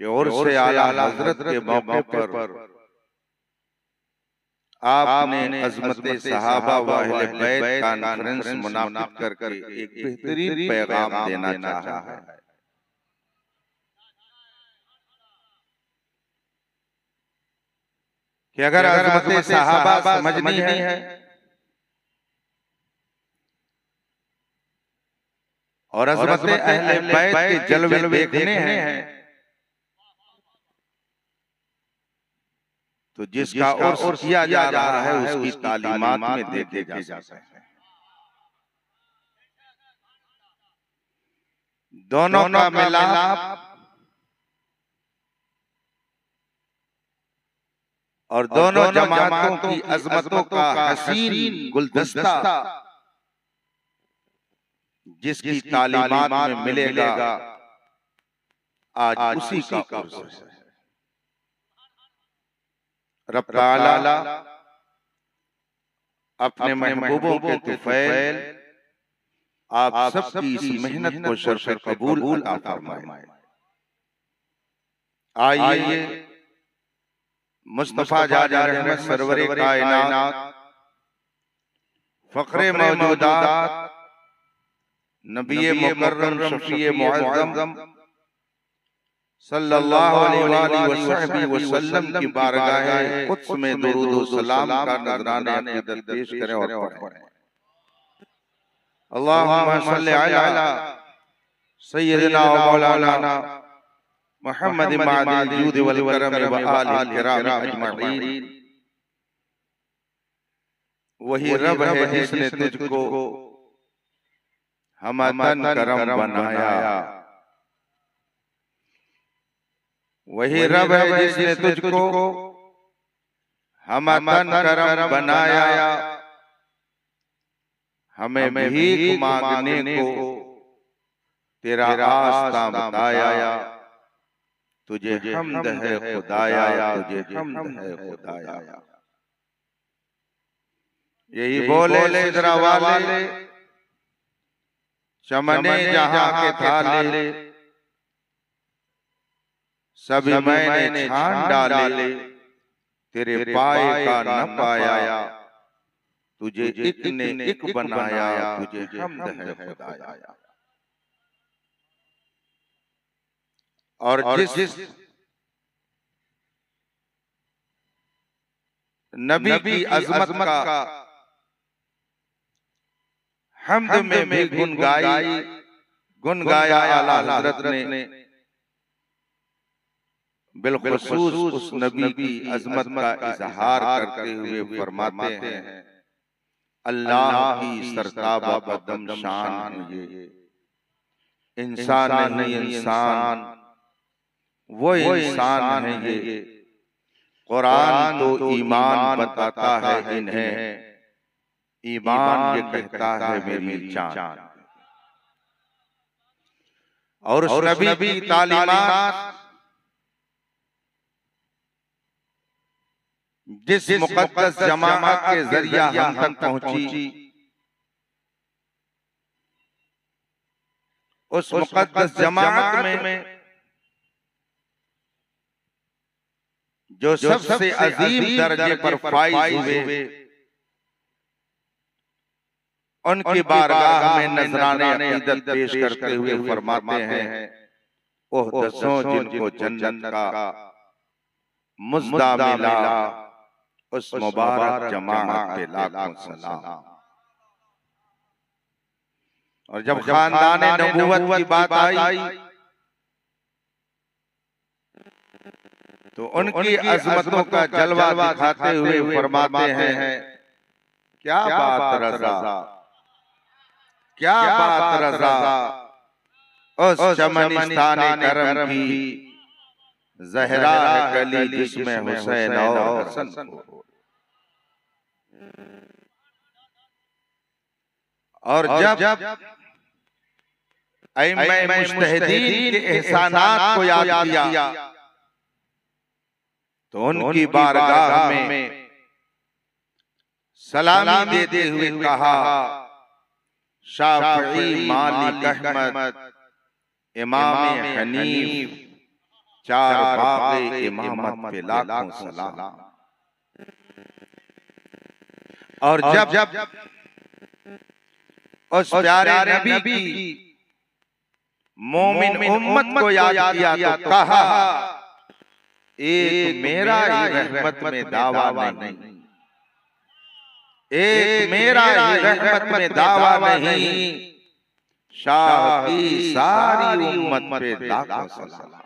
कि और से आला हजरत के मौके पर आपने अज़मत सहाबा व अहले बैत कॉन्फ्रेंस मुनाक़िद करके एक बेहतरीन पैगाम देना चाहा है कि अगर अज़मत सहाबा समझनी है और अज़मत अहले बैत के जलवे देखने हैं तो जिसका उर्स किया जा रहा है उसकी तालीमात में देखे जा सकते हैं। दोनों का मिलाप और दोनों जमातों की अज़मतों का हसीन गुलदस्ता जिसकी तालीमात में मिलेगा आज उसी का उर्स है। रब ताला अपने महबूबों के तुफैल आप सबकी इस मेहनत को शर्फ़े कबूल अता फरमाए। आइए मुस्तफा जाने रहमत सरवरे कायनात फ़ख्रे मौजूदात नबी मुकर्रम शफ़ीए मुअज़्ज़म सल्लल्लाहु अलैहि वसल्लम की बारगाह क़ुद्स में दुरूद व सलाम का नज़राने अक़ीदत पेश करें और पढ़ें। अल्लाहुम्मा सल्लि अला सय्यिदिना व मौलाना मुहम्मद मादिल जूद वल करम व आलिल किराम अजमईन। वही रब है जिसने तुझको हमतन करम बनाया, वही रब है जिसने तुझको हमतन करम बनाया, हमें भीख मांगने को तेरा रास्ता बताया। तुझे हम्द है खुदाया, तुझे हम्द है खुदाया। यही बोले सिदरा वाले चमने जहां के थाले, सभी मैंने छान डाले, तेरे पाए का न पाया। तुझे एक ने एक बनाया, तुझे हम्द है खुदाया। और जिस नबी की अज़मत का हम्द में भी गुन गाया आला हज़रत ने बिलखुसूस उस नबी की अज़मत का इज़हार करते हुए फरमाते हैं, अल्लाह की सरताबा कदम शान है ये, इंसान नहीं इंसान वो इंसान है ये। कुरान तो ईमान बताता है इन्हें, ईमान ये कहता है मेरी जान। और उस नबी की तालीमात जिस मुक़द्दस जमाअत के जरिया हम तक पहुंची, उस मुक़द्दस जमाअत में जो सबसे अजीम दर्जे पर फाइज हुए, उनकी बारगाह में नजराने अक़ीदत पेश करते हुए फरमाते हैं, ओह दसों जिनको जन्नत का मुज़्दा मिला, उस मुबारक जमाअत पे लाखों सलाम। और जब खानदाने नबूवत की बात आई तो उनकी अज़मतों का जलवा दिखाते हुए फरमाते हैं, क्या बात रज़ा, क्या बात रज़ा, उस चमनिस्ताने करम की ज़हरा है गली जिसमें हुसैन और हसन को। और जब अइम्मा मुज्तहिदीन के एहसानात को याद किया तो उनकी बारगाह में सलामी देते हुए कहा, शाफ़िई, मालिक, अहमद, इमाम हनीफ चार बाग़े इमामत पे लाखों सलाम। और जब उस प्यारे नबी की मोमिन उम्मत को याद किया तो कहा, एक मेरा ही रहमत में दावा नहीं, एक मेरा ही रहमत में दावा नहीं, शाह की सारी उम्मत पे लाखों सलाम।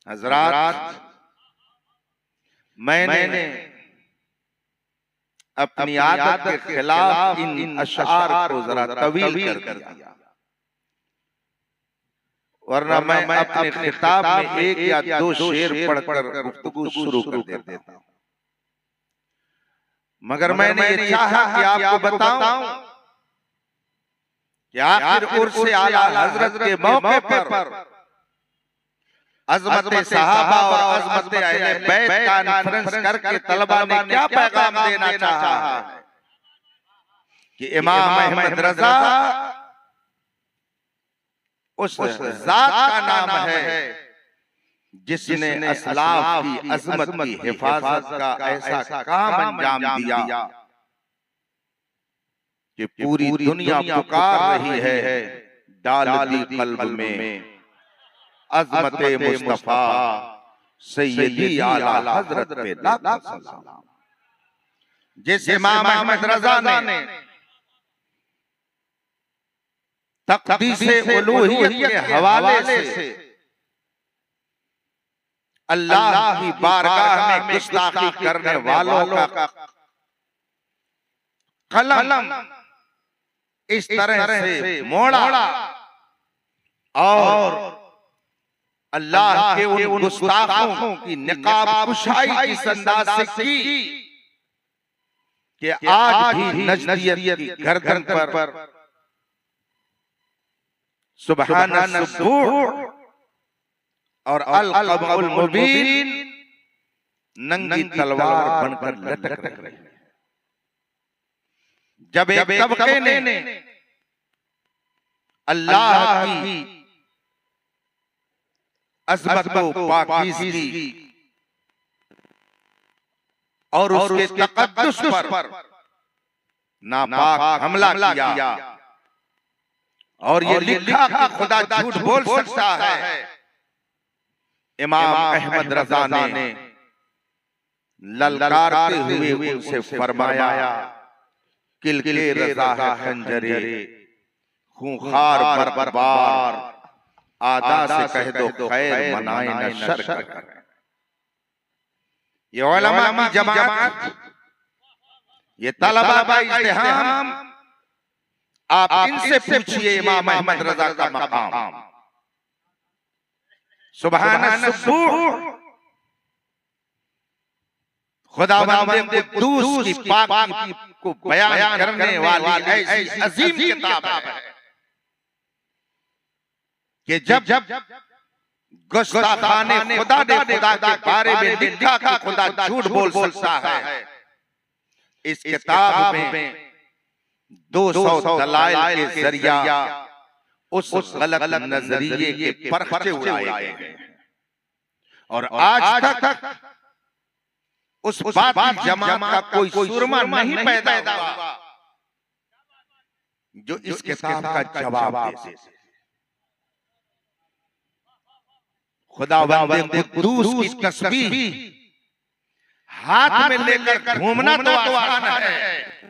हजरात, मैंने अपनी आदत के खिलाफ इन अशआर को जरा तवील कर दिया, वरना मैं अपने खिताब में एक या दो शेर पढ़कर गुफ्तगू शुरू कर देता हूं। मगर मैंने ये चाहा कि आपको बताऊं कि आखिर उर्स आला हजरत के मौके पर अज़मत सहाबा और अज़मत अहले बैत का कॉन्फ्रेंस करके तलबा ने क्या पैगाम देना चाहा है कि इमाम अहमद रजा उस जात का नाम है जिसने असलाफ की अज़मत की हिफाजत का ऐसा काम अंजाम दिया कि पूरी दुनिया पुकार रही है, डाल दी कल्ब में अज़मत मुस्तफा सैयदी आला हजरत पे लाखों सलाम। जिस इमाम अहमद रजा ने तक़दीसे उलूहियत के हवाले से अल्लाह की बारगाह में गुस्ताखी करने वालों का कलम इस तरह से मोड़ा और अल्लाह के उन गुस्ताखों की निकाब कुशाई इस अंदाज से की कि आज भी नजदियत की गर्दन पर सुबहान सुबूह और अल-क़मरुल मुबीन नंगी तलवार बनकर लटक रही है। जब एक तबके ने अल्लाह की अज़मत को पाकीज़गी और उसके तक़द्दुस पर नापाक हमला किया और ये लिखा कि खुदा झूठ बोल सकता है, इमाम अहमद रजा ने ललकारते हुए उनसे फरमाया, किलकिले रजा है खंजरे खूंखार बर्बार, आदा से कह दो खैर मनाए न शर कर। ये उलमा की जमात, ये तलबा का इज्तिहाम, आप इनसे पूछिए इमाम अहमद रजा का मकाम। सुबहान सुबूह खुदावंद कुद्दूस की पाकी को बयान करने वाली ऐसी अजीम किताब है कि जब गुस्ताखाने खुदा ने खुदा के बारे में लिखा कि खुदा झूठ बोल सकता है, इस किताब में 200 दलाइल के जरिया उस गलत नजरिए के परखचे उड़ाए गए हैं और आज तक उस बात की जमात का कोई सुरमा नहीं पैदा हुआ जो इस किताब का जवाब दे। खुदावंद कुद्दूस की तस्बीह हाथ में लेकर घूमना तो आसान है,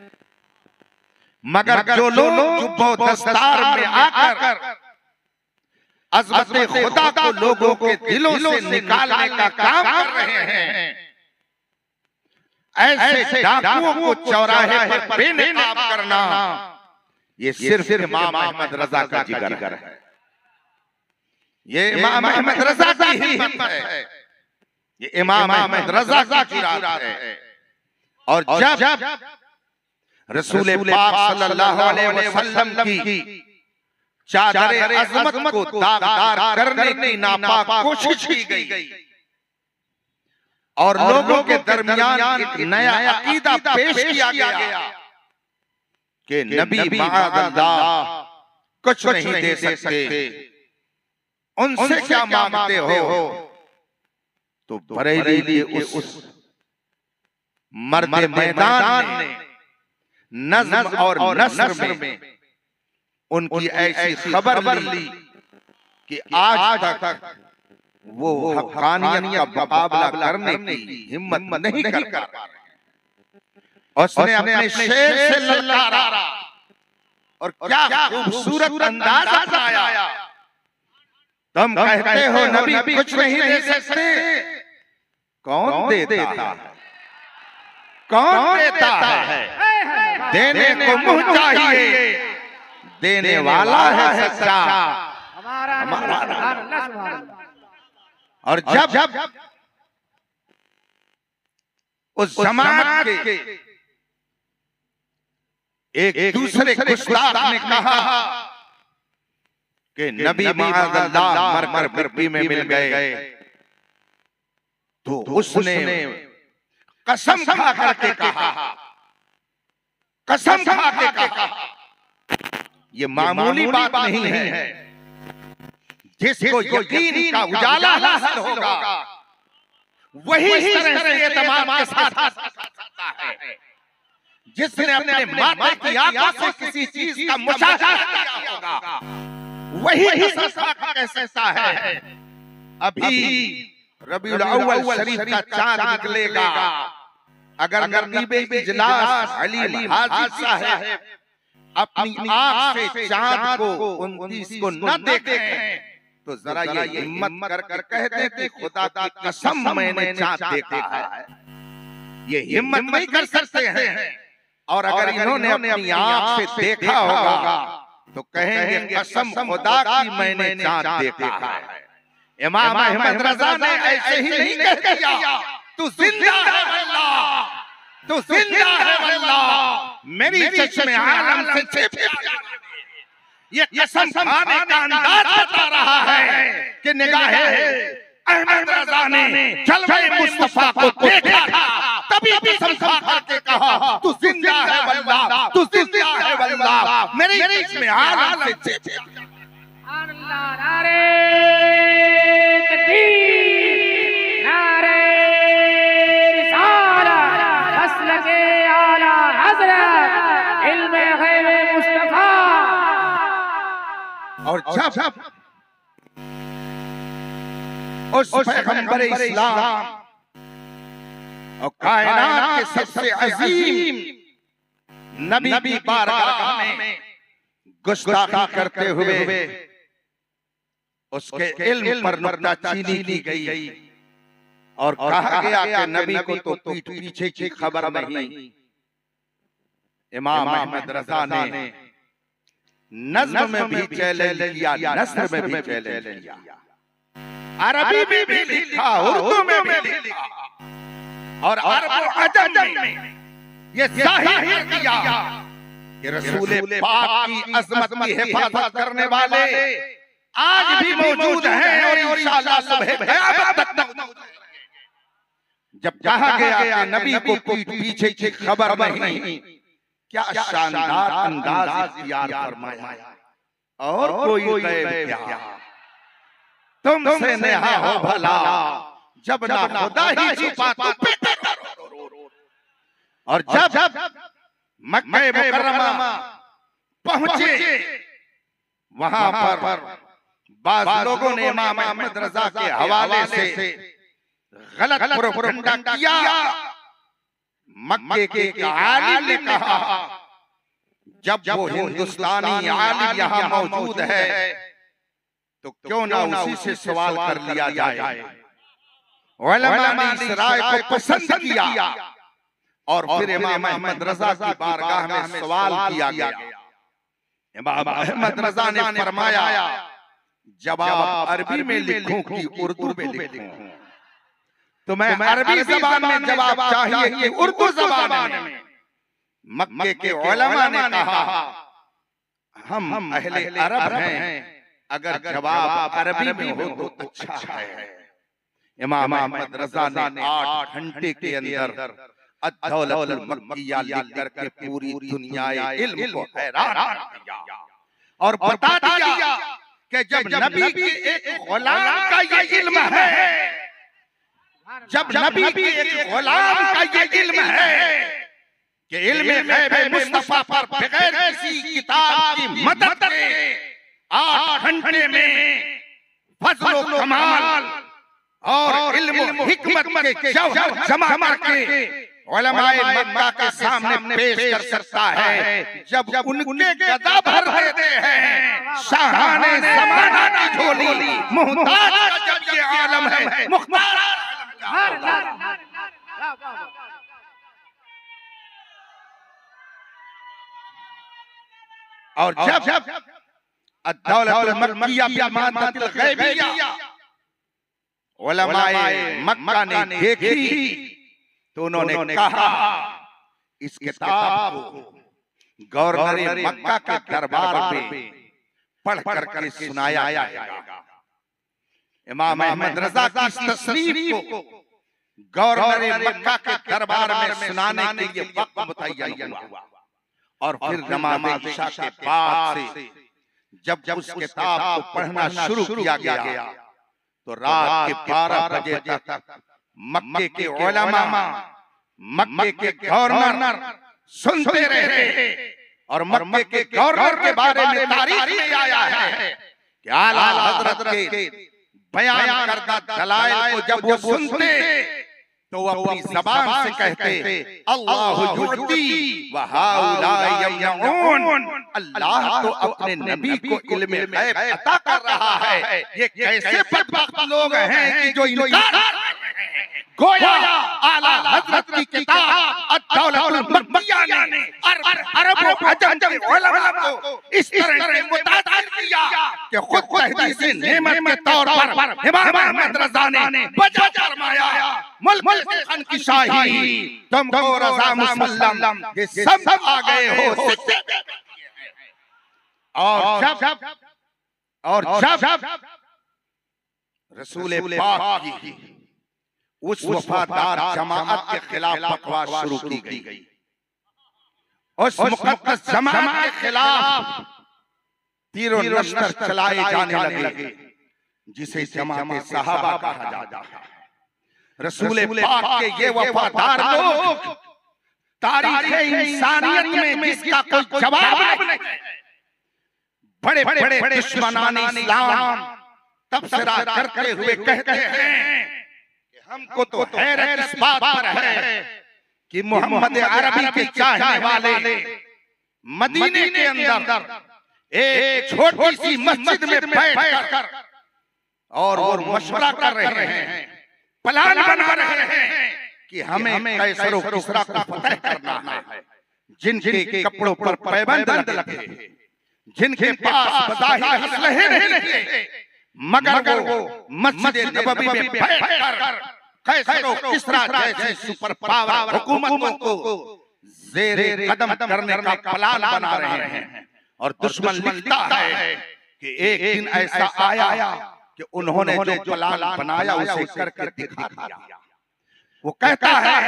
मगर जो लोग जुब्बो दस्तार में आकर अज़मत खुदा को लोगों के दिलों से निकालने का काम कर रहे हैं, ऐसे डाकुओं को चौराहे पर बेनकाब करना, ये सिर्फ इमाम अहमद रजा का जिगर है। ये इमाम अहमद रजा की हिम्मत है, ये इमाम अहमद रजा की जुरात है। और जब रसूल पाक सल्लल्लाहु अलैहि वसल्लम की चादर अज़मत को दागदार करने की नापाक कोशिश की गई और लोगों के दरमियान एक नया अकीदा पेश किया गया कि नबी माअज़ल्लाह कुछ नहीं दे सकते, उनसे क्या मांगते हो? तो बरेली के उस मर्द मैदान ने नज़्म और नस्र में उनकी ऐसी खबर ली कि आज तक वो हक़ानियत का मुकाबला करने की हिम्मत नहीं कर पा रहे। उसने अपने शेर से ललकारा और क्या खूबसूरत अंदाज अपनाया। तुम कहते हो नबी कुछ नहीं दे सकते, कौन देता है? कौन देता है? देने को मुंह चाहिए, देने वाला है सच्चा हमारा। और जब उस जमात के एक दूसरे गुस्ताख ने कहा कि नबी माअज़ल्लाह मरकर मिट्टी में मिल गए, तो उसने कसम खा करके कहा, कसम खा के कहा, ये मामूली बात नहीं है। जिसको यकीन का उजाला हासिल होगा वही इस तरह से तमाम के साथ सकता है। जिसने अपने माथे की आंखों से किसी चीज का मुशाहिदा किया होगा वही कह सकता है। अभी रबीउल अव्वल शरीफ का चांद निकलेगा, अगर नबी इजलास अली हाजी साहब अपनी आंख से चांद को 29 को न देखें तो जरा ये हिम्मत कर कहते कि खुदा की कसम मैंने चांद देखा है। ये हिम्मत नहीं कर सकते हैं। और अगर इन्होंने अपनी आंख से देखा होगा तो कहेंगे कसम खुदा की मैंने चांद देखा है। इमाम अहमद रजा ने ऐसे ही नहीं कह दिया, तू जिंदा है वल्लाह, तू जिंदा है वल्लाह, मेरी चश्मे आलम से छिप ये कसम खाने का अंदाज बता रहा है कि निगाहे अहमद रजा ने जलवे मुस्तफा को देखा था, तभी कसम खा के कहा तू जिंदा है वल्लाह, तू जिंदा है वल्लाह, मेरी चश्मे आलम से छिप। अल्लाह नारे तकबीर, नारे रिसालत, मसलके आला हज़रत, इल्मे गैब मुस्तफा। और जब उस पैगंबर इस्लाम और कायनात के सबसे अजीम नबी की बारगाह में गुस्ताखी करते हुए उसके इल्म पर नुक्ताचीनी की गई और कहा गया कि नबी को तो पीठ पीछे की खबर नहीं। इमाम अहमद रजा ने नज़्म में भी चैलेंज किया, नस्र में भी चैलेंज किया, अरबी में भी लिखा, उर्दू में भी लिखा और अरब अजम में ये जाहिर किया कि रसूल पाक की अज़मत की हिफाजत करने वाले आज भी मौजूद हैं और इंशाअल्लाह सुबह क़यामत तक मौजूद रहेंगे। जब कहा गया कि नबी को पीठ पीछे की खबर नहीं, क्या शानदार अंदाज इख्तियार फरमाया। और कोई गैब क्या, तुमसे नेहा हो भला, जब ना खुदा ही छुपा तो फिक्र करो। और जब मक्का मुकर्रमा पहुंचे वहां पर बाज़ लोगों ने इमाम अहमद रजा के हवाले से गलत प्रोपेगेंडा किया। मक्के के आलिम ने कहा जब वो हिंदुस्तानी आलिम यहाँ मौजूद है तो क्यों ना उसी से सवाल कर लिया जाए। उलमा ने इस राय को पसंद किया और फिर इमाम अहमद रजा की बारगाह में सवाल किया गया। इमाम अहमद रजा ने फरमाया जवाब अरबी में लिखूं कि उर्दू में लिखूं? तो मैं अरबी ज़बान में जवाब चाहिए कि उर्दू ज़बान में? मक्के के उलमा ने कहा हम अहले अरब हैं, अगर जवाब अरबी में हो तो अच्छा है। इमाम अहमद रजा ने 8 घंटे के अंदर अद-दौलतुल मक्किया लिख करके पूरी दुनिया इल्म को हैरान किया और बता दिया कि जब नबी के एक गुलाम का ये इल्म है, जब नबी के एक गुलाम का ये इल्म है कि इल्म गैब मुस्तफा पर बगैर किसी किताब की मदद के 8 घंटे में फज़्ल व कमाल और इल्म हिकमत के जौहर जमा करके उलमाए मक्का के सामने पेश कर सकता है, जब उनके गदा भर देते हैं शाहाने ज़माना की झोली, मुहताज का जब ये आलम है मुख्तार। और जब अद-दौलतुल मक्किया bil मादतिल गैबिया उलमाए मक्का ने देखी तो उन्होंने कहा इस किताब को गवर्नर मक्का के दरबार में पढ़ करके सुनाया जाएगा। इमाम अहमद रजा की इस तस्नीफ को गवर्नर मक्का के दरबार में सुनाने के लिए वक्त मुतय्यन हुआ और फिर नमाज़ इशा के बाद से जब उस किताब को पढ़ना शुरू किया गया तो रात के 12 बजे तक मक्के के उलमा, मक्के के गवर्नर सुनते रहे और मक्के के गवर्नर के बारे में तारीख में आया है कि आला हजरत के बयान करदा दलाइल को जब वो सुनते तो वो अपनी ज़बान से कहते अल्लाहु युती व हाउला यमनून, अल्लाह तो अपने नबी को इल्म गैब अता कर रहा है, ये कैसे बदबख्त लोग हैं कि जो इनकार गोया आला हजरत की किताब अद-दौलतुल मक्किया ने अरब व अजम के उलमा को इस तरह से मुतासिर किया कि खुद तहदीस नेमत के तौर पर इमाम अहमद रजा ने बजा फरमाया मुल्क खन की शाही तुमको रजा मुसल्लम ये सब आ गए हो। और जब रसूल पाक की उस वफादार जमाअत के खिलाफ बकवास शुरू की गई, उस मुकद्दस जमाअत के खिलाफ तीरों लश्कर चलाए जाने लगे जिसे जमाअत सहाबा कहा जाता है। रसूल पाक के ये वफादार लोग तारीख़ इंसानियत में जिसका कोई जवाब नहीं, बड़े बड़े दुश्मनाने इस्लाम तबसरा करते हुए कहते हैं हमको तो हैरत इस बात पर है कि मोहम्मद अरबी के चाहने वाले मदीने के अंदर एक छोटी सी मस्जिद में बैठकर और वो मशवरा कर रहे हैं, प्लान बना रहे हैं कि हमें कैसर व किस्रा को फतह करना है, जिनके कपड़ों पर पैबंद लगे, जिनके पास बज़ाहिर असलहे नहीं, मगर वो मस्जिद नबवी में बैठकर कैसर व किस्रा जैसी सुपर पावर हुकूमतों को ज़ेरे कदम करने का प्लान बना रहे हैं। और दुश्मन लिखता है कि एक दिन ऐसा आया कि उन्होंने जो प्लान बनाया उसे करके दिखा दिया। वो कहता है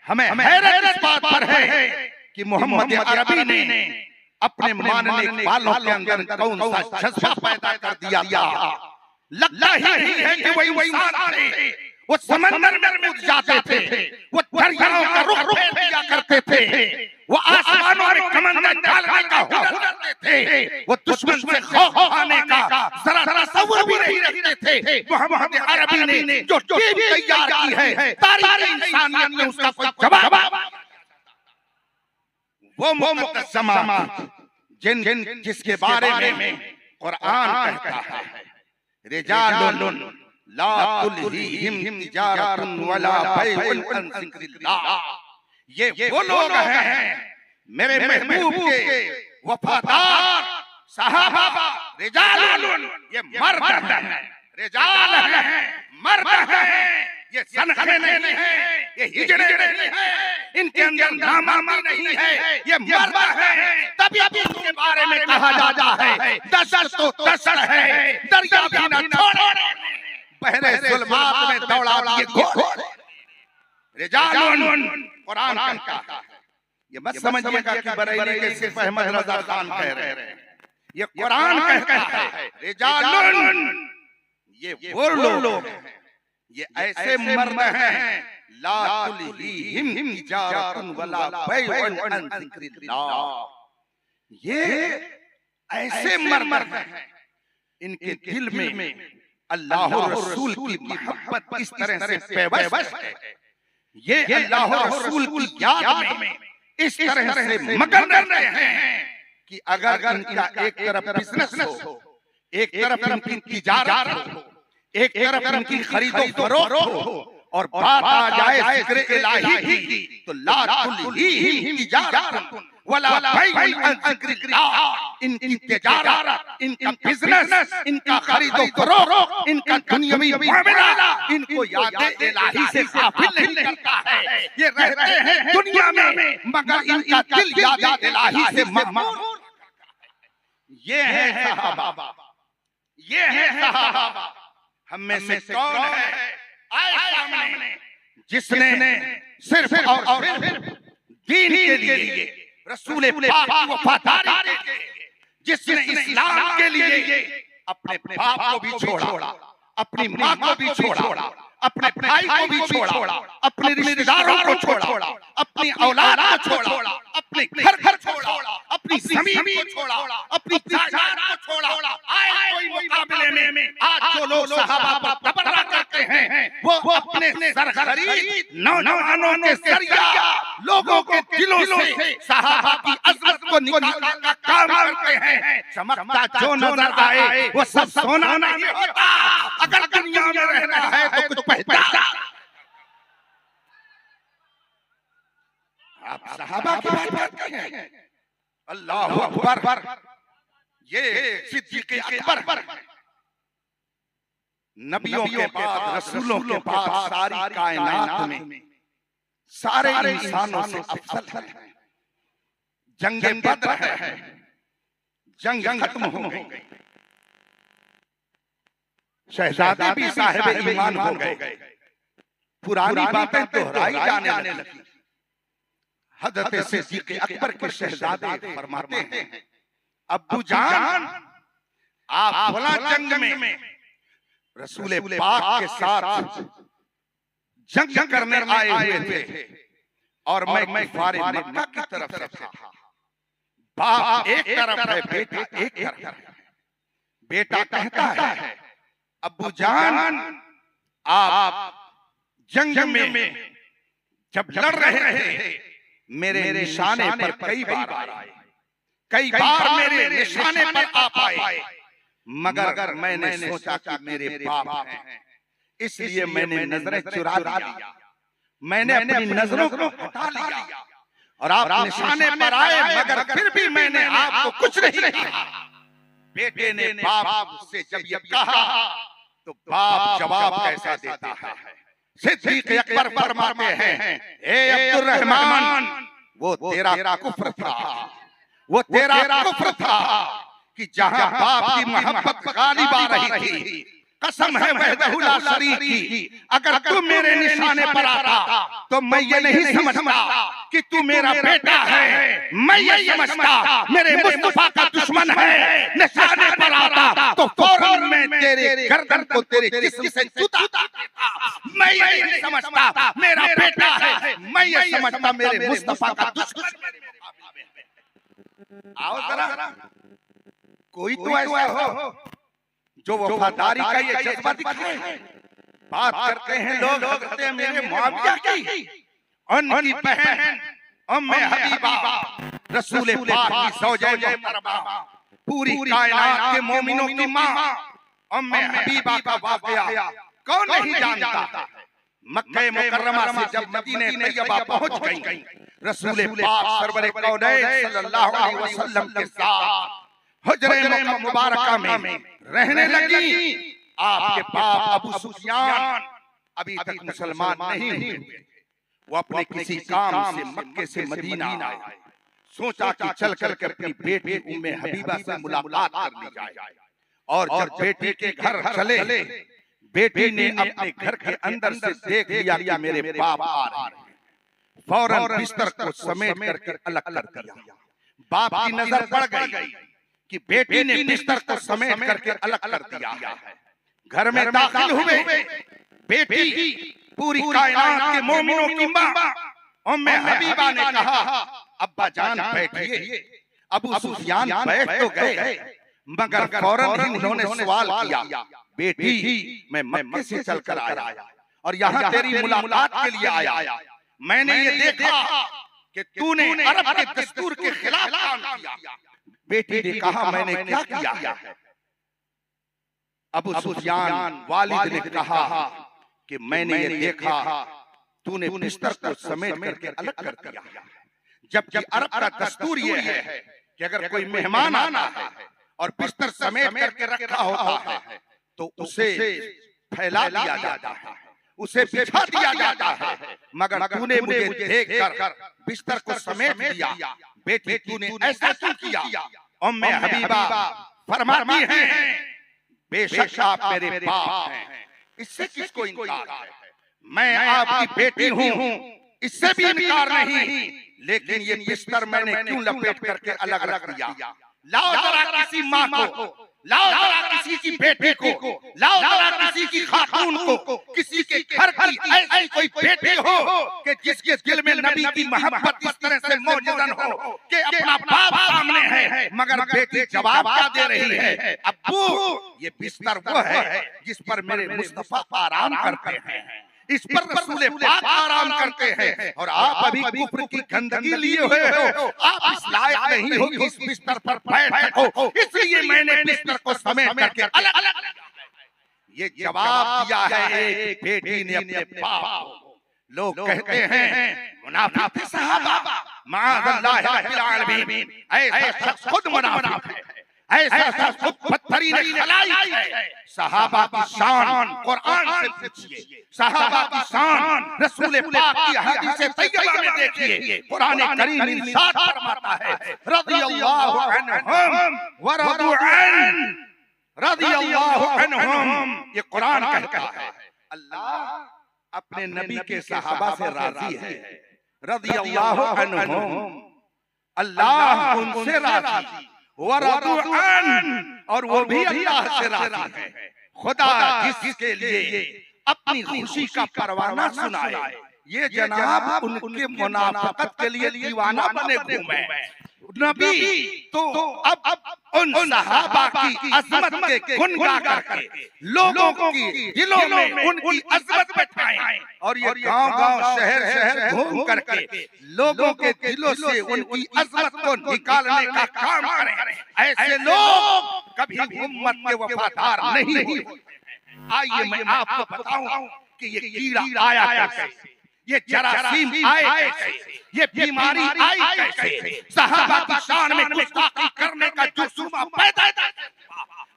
हमें हैरत इस बात पर है कि मोहम्मद अरबी ने अपने मानने वालों के अंदर कौन सा जज्बा पैदा कर दिया था। लगता ही है कि वही इंसान थे, वो समंदर में कूद जाते थे, वो दरियाओं का रुख फेर दिया करते थे, वो आसमानों में कमंडल डालने का हुनर थे, वो दुश्मन से खौफ खाने का जरा तसव्वुर भी नहीं रखते थे। मोहम्मद अरबी ने जो टीम तैयार की है तारीख़ इंसानियत में उसका कोई जवाब, वो मुक़द्दस जमात जिसके बारे में कुरान कहता है रिजालुन ला तुल्हिहिम तिजारतुन वला बैउन अन ज़िक्रिल्लाह, ये वो लोग हैं मेरे महबूब के वफादार सहाबा, रिजालुन ये मर्द हैं, रिजाल हैं, मर्द हैं, ये सनखे नहीं है, ये हिजड़े नहीं है, इनके अंदर नामानी नहीं है, ये मर्द हैं। तभी इनके बारे में कहा जाता है दशर तो दशर है, दरिया भी न छोड़े, बहरे ज़ुल्मात में दौड़ा दिए घोड़े। रिजालुन कुरान कहता है, ये मत समझिएगा कि बरेली के सिर्फ अहमद रजा खान कह रहे हैं, ये कुरान कहता है रिजालुन, ये वो लोग हैं, ये ऐसे मर्द हैं ला तुलहीहिम तिजारतुन वला बैउन अन जिक्रिल्लाह, ये ऐसे मर्द हैं इनके दिल में अल्लाह और रसूल की मोहब्बत इस तरह से पेवश है, ये अल्लाह और रसूल की याद में इस तरह से मगन रहते हैं कि अगर इनका एक तरफ बिजनेस हो, एक तरफ इनकी तिजारत हो, एक तरफ इनकी खरीदो फरोख्त हो और बात आ जाए जिक्र इलाही की, तो ला तुलहीहिम तिजारतुन वला बैउन अन जिक्रिल्लाह, इनकी तिजारत, इनका बिजनेस, इनका खरीदो फरोख्त, इनका दुनियावी मामला इनको याद इलाही से गाफिल नहीं करता है। ये रहते हैं दुनिया में मगर इनका दिल याद इलाही से मगमूर। ये है सहाबा, ये है सहाबा। हम में से कौन है आए सामने जिसने सिर्फ और सिर्फ दीन के लिए, रसूल पाक की वफादारी के लिए, जिसने इस्लाम के लिए अपने बाप को भी छोड़ा, अपनी माँ को भी छोड़ा, अपने भाई को भी छोड़ा, अपने रिश्तेदारों को छोड़ा, अपनी औलाद को छोड़ा, अपने घर छोड़ा, अपनी जमीन को छोड़ा, अपनी जायदाद को छोड़ा। आए कोई मुकाबले में आज जो लोग सहाबा पर तबर्रा करते हैं वो अपने सरखरीद नौजवानों के जरिया लोगों के दिलों से सहाबा की अज़मत को निकालने का काम करते हैं। चमकता जो नजर आए वो सब सोना नहीं होता। अगर दुनिया में रहना है तो कुछ पहचान। आप सहाबा की बात करते हैं, अल्लाह अकबर, ये सिद्दीक़ अकबर नबियों के बाद, रसूलों के बाद सारी कायनात में सारे इंसानों से अफजल है। जंगे बद्र है, जंग खत्म हो गई, शहजादे भी साहिब ईमान हो गए, पुरानी बातें दोहराई जाने लगी। हज़रत सिद्दीक़ अकबर के शहजादे फरमाते हैं, अब्बू जान आप फला जंग में रसूल पाक के साथ जंग करने आए हुए थे और मैं फारे मक्का की तरफ से था। बाप एक तरफ है, बेटा एक तरफ है। बेटा कहता है अब्बू जान आप जंग में जब लड़ रहे थे मेरे निशाने पर कई बार आए, कई बार मेरे निशाने पर आप आए, मगर मैंने सोचा कि मेरे बाप हैं, इसलिए मैंने नजरें चुरा लिया, मैंने अपनी नजरों को हटा लिया और आप निशाने पर आए, मगर फिर भी मैंने आपको कुछ नहीं कहा। बेटे ने बाप से जब ये कहा तो बाप जवाब कैसा देता है। सिद्दीक़ अकबर फरमाते हैं, ए अब्दुर्रहमान, वो तेरा कुफ्र था, वो तेरा कुफ्र था कि जहां बाप की मोहब्बत गालिब आ रही थी, कसम है वहदहु ला शरीक की, अगर तू मेरे निशाने पर आता तो मैं ये नहीं समझता कि तू मेरा बेटा है, मैं ये समझता मेरे मुस्तफा का दुश्मन है। निशाने पर आता तो फौरन मैं तेरे गर्दन को तेरे जिस्म से जुदा देता। मैं ये नहीं समझता मेरा बेटा है, मैं ये समझता मेरे मुस्तफा का दुश्मन। आओ जरा कोई तो ऐसा हो जो वफादारी का ये जज्बा दिखाए। बात करते हैं लोग कहते हैं मेरे मुआविया की, उनकी बहन उम्मे हबीबा रसूल पाक की ज़ौजे मुहतरमा, पूरी कायनात के मोमिनों की मां उम्मे हबीबा का वाक़या कौन नहीं जानता। मक्के मुकर्रमा से जब मदीने तैयबा पहुंच गई, रसूल पाक सरवर कौनैन सल्लल्लाहु अलैहि वसल्लम के साथ हुजरे मुबारका में रहने लगी। आपके बाप अबू सुफियान अभी तक मुसलमान नहीं हुए, वो अपने किसी काम से मक्के से मदीना आए, सोचा कि चल कर अपनी बेटी उम्मे हबीबा से मुलाकात कर ली जाए। और जब बेटी के घर चले, बेटी ने अपने घर के अंदर से देख लिया कि मेरे बाप आ रहे हैं, फौरन बिस्तर को समेट करके अलग कर दिया। बाप की नजर पड़ गई, कि बेटी ने बिस्तर को समेट करके अलग कर दिया है। घर में दाखिल हुए, बेटी पूरी कायनात के मोमिनों की मां उम्मे हबीबा ने कहा, अब्बा जान बैठिए। अबू सुफियान बैठ तो गए, मगर फौरन ही उन्होंने सवाल किया, बेटी मैं मक्के से चलकर आया और यहाँ तेरी मुलाकात के लिए आया। मैंने ये देखा कि तूने अरब के दस्तूर के खिलाफ काम किया। बेटी ने कहा, मैंने क्या किया है? अबू सुफियान वालिद ने कहा कि मैंने ये देखा तूने बिस्तर को समेट करके अलग कर दिया, जबकि अरब का दस्तूर ये है कि अगर कोई मेहमान आता है और बिस्तर समेट करके रखा होता है तो उसे फैला दिया जाता है, उसे बिछा दिया जाता है, मगर तूने मुझे देखकर बिस्तर को समेट दिया। बेटी तूने ऐसा क्यों किया? उम्मे हबीबा फरमाती हैं, बेशक आप मेरे बाप हैं, इससे किसको इनकार है? मैं आपकी बेटी हूँ, इससे भी इनकार नहीं, लेकिन ये बिस्तर मैंने क्यों लपेट करके अलग रख दिया? लाओ जरा किसी माँ को, लाओ जरा किसी की बेटी को, लाओ जरा किसी की खातून को, किसी के घर की ऐसी कोई बेटी हो कि जिसके दिल में नबी की मोहब्बत इस तरह से मौजूदन हो कि अपना बाप सामने है, मगर बेटी जवाब क्या दे रही है? अब्बू ये बिस्तर वो है जिस पर मेरे मुस्तफा आराम करते हैं, इस पर रसूल पाक आराम करते हैं, और आप अभी कुफ्र की गंदगी लिए हुए हो, आप इस लायक नहीं हो कि इस बिस्तर पर बैठ सको, इसलिए मैंने बिस्तर को समेट करके अलग अलग। ये जवाब दिया है एक बेटी ने अपने बाप को। लोग कहते हैं मुनाफिक सहाबा, माअज़ल्लाह रब्बिल आलमीन, ऐसा शख्स खुद मुनाफिक है, ऐसा शख्स खुद बदतरीन खलाइक है। सहाबा की शान कुरान से पूछिए, सहाबा की शान रसूल पाक की हदीस तैयबा में देखिए, कुरान करीम इरशाद फरमाता है, रज़ियल्लाहु अन्हुम व रदू अन, रज़ियल्लाहु अन्हुम, ये कुरान कहता है अल्लाह अपने नबी के सहाबा से राजी है, रज़ियल्लाहु अन्हुम, अल्लाह उनसे राजी, और वो भी अल्लाह से राजी है। खुदा जिसके लिए अपनी खुशी का परवाना सुनाए, ये जनाब उनके मुनाफिकत के लिए दीवाना बने घूमे। नबी तो अब उन सहाबा की अज़मत के गुण गा करके लोगों की दिलों में उनकी अज़मत बैठाएं, और ये गांव-गांव शहर-शहर घूम करके लोगों के दिलों से उनकी अज़मत को निकालने का काम करें। ऐसे लोग कभी उम्मत के वफादार नहीं हुए। आइए मैं आपको बताऊं कि ये कीड़ा आया कैसे, ये जरासीम आए कैसे, ये बीमारी आई कैसे, सहाबा की शान में गुस्ताखी करने का जुर्म पैदा कैसे।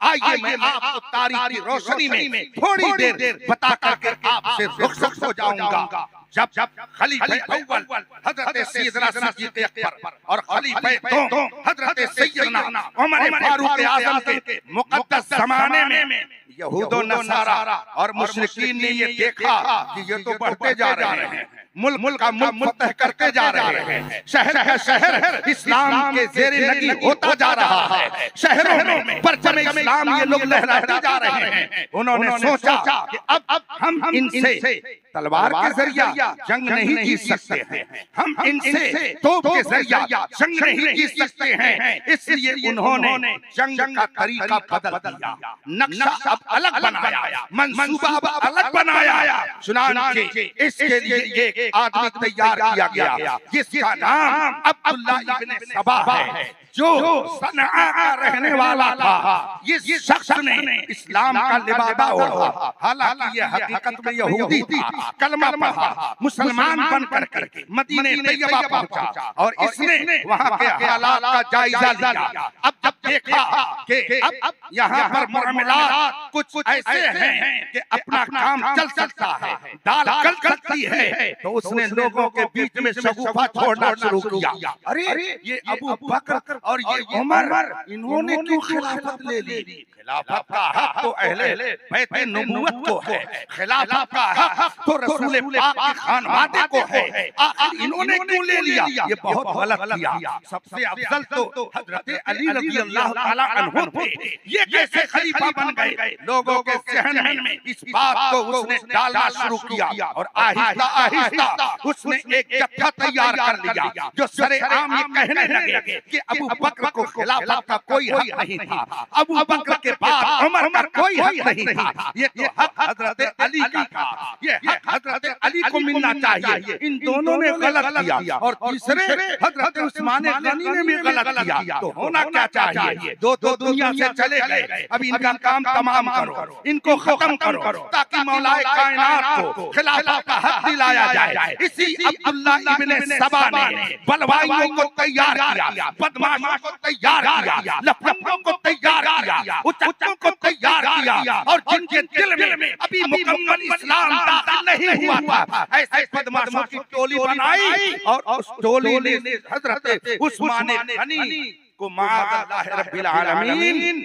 आइए मैं आपको तारीख की रोशनी में थोड़ी देर बता करके आपसे रुखसत हो जाऊंगा। जब खलीफे अव्वल हजरत सैयदना सिद्दीक़ अकबर और खलीफे दो हजरत सैयदना उमर फारूक आज़म के मुक़द्दस ज़माने में यहूद और नसारा और मुशरिकीन ने ये देखा कि ये तो बढ़ते जा रहे हैं, मुल्क का मुल्क फतह करते जा रहे हैं, शहर का शहर इस्लाम के ज़ेरे नगी होता जा रहा है, शहरों में परचम इस्लाम ये लोग लहराते जा रहे हैं। उन्होंने सोचा कि अब हम इनसे तलवार के जरिया जंग नहीं जीत सकते हैं, हम इनसे तोप के जरिया जंग नहीं जीत सकते हैं, इसलिए उन्होंने जंग का तरीका बदल दिया, नक्शा अब अलग बनाया, मंसूबा अब अलग बनाया। चुनांचे इसके लिए एक आदमी तैयार किया गया जिसका नाम अब्दुल्लाह इब्न सबा है, जो सनआ का रहने वाला था। इस शख्स ने इस्लाम का लिबादा ओढ़ा, हालांकि ये हकीकत में यहूदी था, कलमा पढ़ा, मुसलमान बन करके मदीने तैयबा पहुंचा और इसने वहां के हालात का जायजा लिया। अब जब देखा कि अब यहाँ पर मामलात कुछ ऐसे हैं कि अपना काम चल सकता है, दाल गल सकती है, तो उसने लोगों के बीच में शगुफा छोड़ना शुरू किया। अरे ये अबू बकर और ये उमर इन्होंने क्यों खिलाफत ले ली? खिलाफत का हक तो अहले बैत नबूवत को है, खिलाफत का हक तो रसूल पाक के खानवादे को है, आखिर इन्होंने क्यों ले लिया? ये बहुत गलत किया। सबसे अफजल तो हजरत अली रज़ी अल्लाह ताला अन्हु थे। ये कैसे खलीफा बन गए? लोगों के ज़हन में इस बात को उसने डालना शुरू किया और आहिस्ता आहिस्ता उसने एक जत्था तैयार कर लिया जो सरेआम ये कहने लगे कि अबू बकर को खिलाफत का कोई हक नहीं था, अबू बकर के बाद उमर का कोई हक नहीं था, ये तो हक हजरत अली का था, ये हक हजरत अली को मिलना चाहिए। इन दोनों ने गलत किया और तीसरे हजरत उस्मान गनी ने भी गलत किया। तो होना क्या चाहिए? दो दुनिया से चले गए, अब इनका काम तमाम करो, इनको खत्म करो ताकि मौलाए कायनात को खिलाफत का हक दिलाया जाए। इसी अब्दुल्ला इब्ने सबा ने बलवाइयों को तैयार किया, बदमाशों को तैयार किया, लफंगों को तैयार किया, उच्चों को तैयार किया और जिनके दिल में अभी मुकम्मल इस्लाम दाखिल नहीं हुआ था, ऐसे बदमाशों की टोली बनाई और उस टोली ने हजरत उस्मान गनी को माअल्लाह रब्बिल आलमीन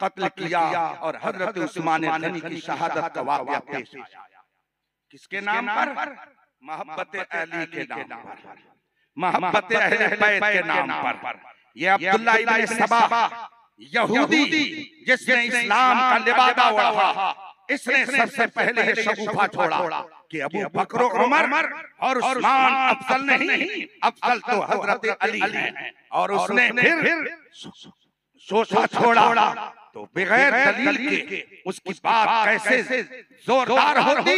कत्ल किया और हजरत उस्मान गनी की शहादत का वाक़या पेश आया। किसके नाम पर? मोहब्बत अली के नाम पर, मोहब्बत अहले बैत के नाम पर। ये अब्दुल्ला इब्ने सबा यहूदी जिसने इस्लाम का लिबादा ओढ़ा, इसने सबसे पहले ये शगुफा छोड़ा कि अबू बकर उमर और उस्मान अफजल नहीं, अफजल तो हजरत अली है। और उसने फिर सोचा छोड़ा तो बगैर दलील के उसकी बात कैसे जोरदार होती,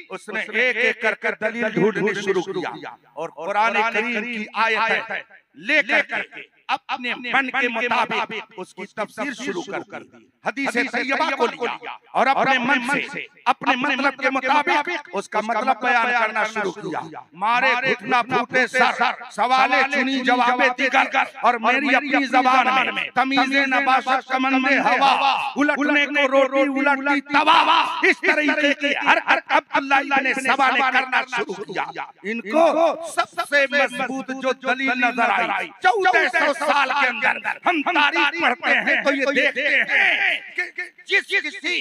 उसने एक एक कर दलील ढूंढनी शुरू किया और कुरान करीम की आयत लेकर के अपने मन के मुताबिक उसकी तफसीर शुरू कर दी। हदीस तैयबा को लिया और अपने मन से अपने मतलब के मुताबिक उसका मतलब बयान करना शुरू किया। मारे घुटना फूटे सर, सवाले चुनी जवाबे दिगर और मेरी अपनी जबान में तमीज़े नबाशत समंदे हवा, उलटने को रोटी उलटती तवा, इस तरीके की हरकत अब्दुल्ला इब्ने सबा ने करना शुरू किया। इनको सबसे मजबूत जो दलील नजर आई 1400 साल के अंदर हम तारीख पढ़ते हैं तो ये देखते हैं कि जिस किसी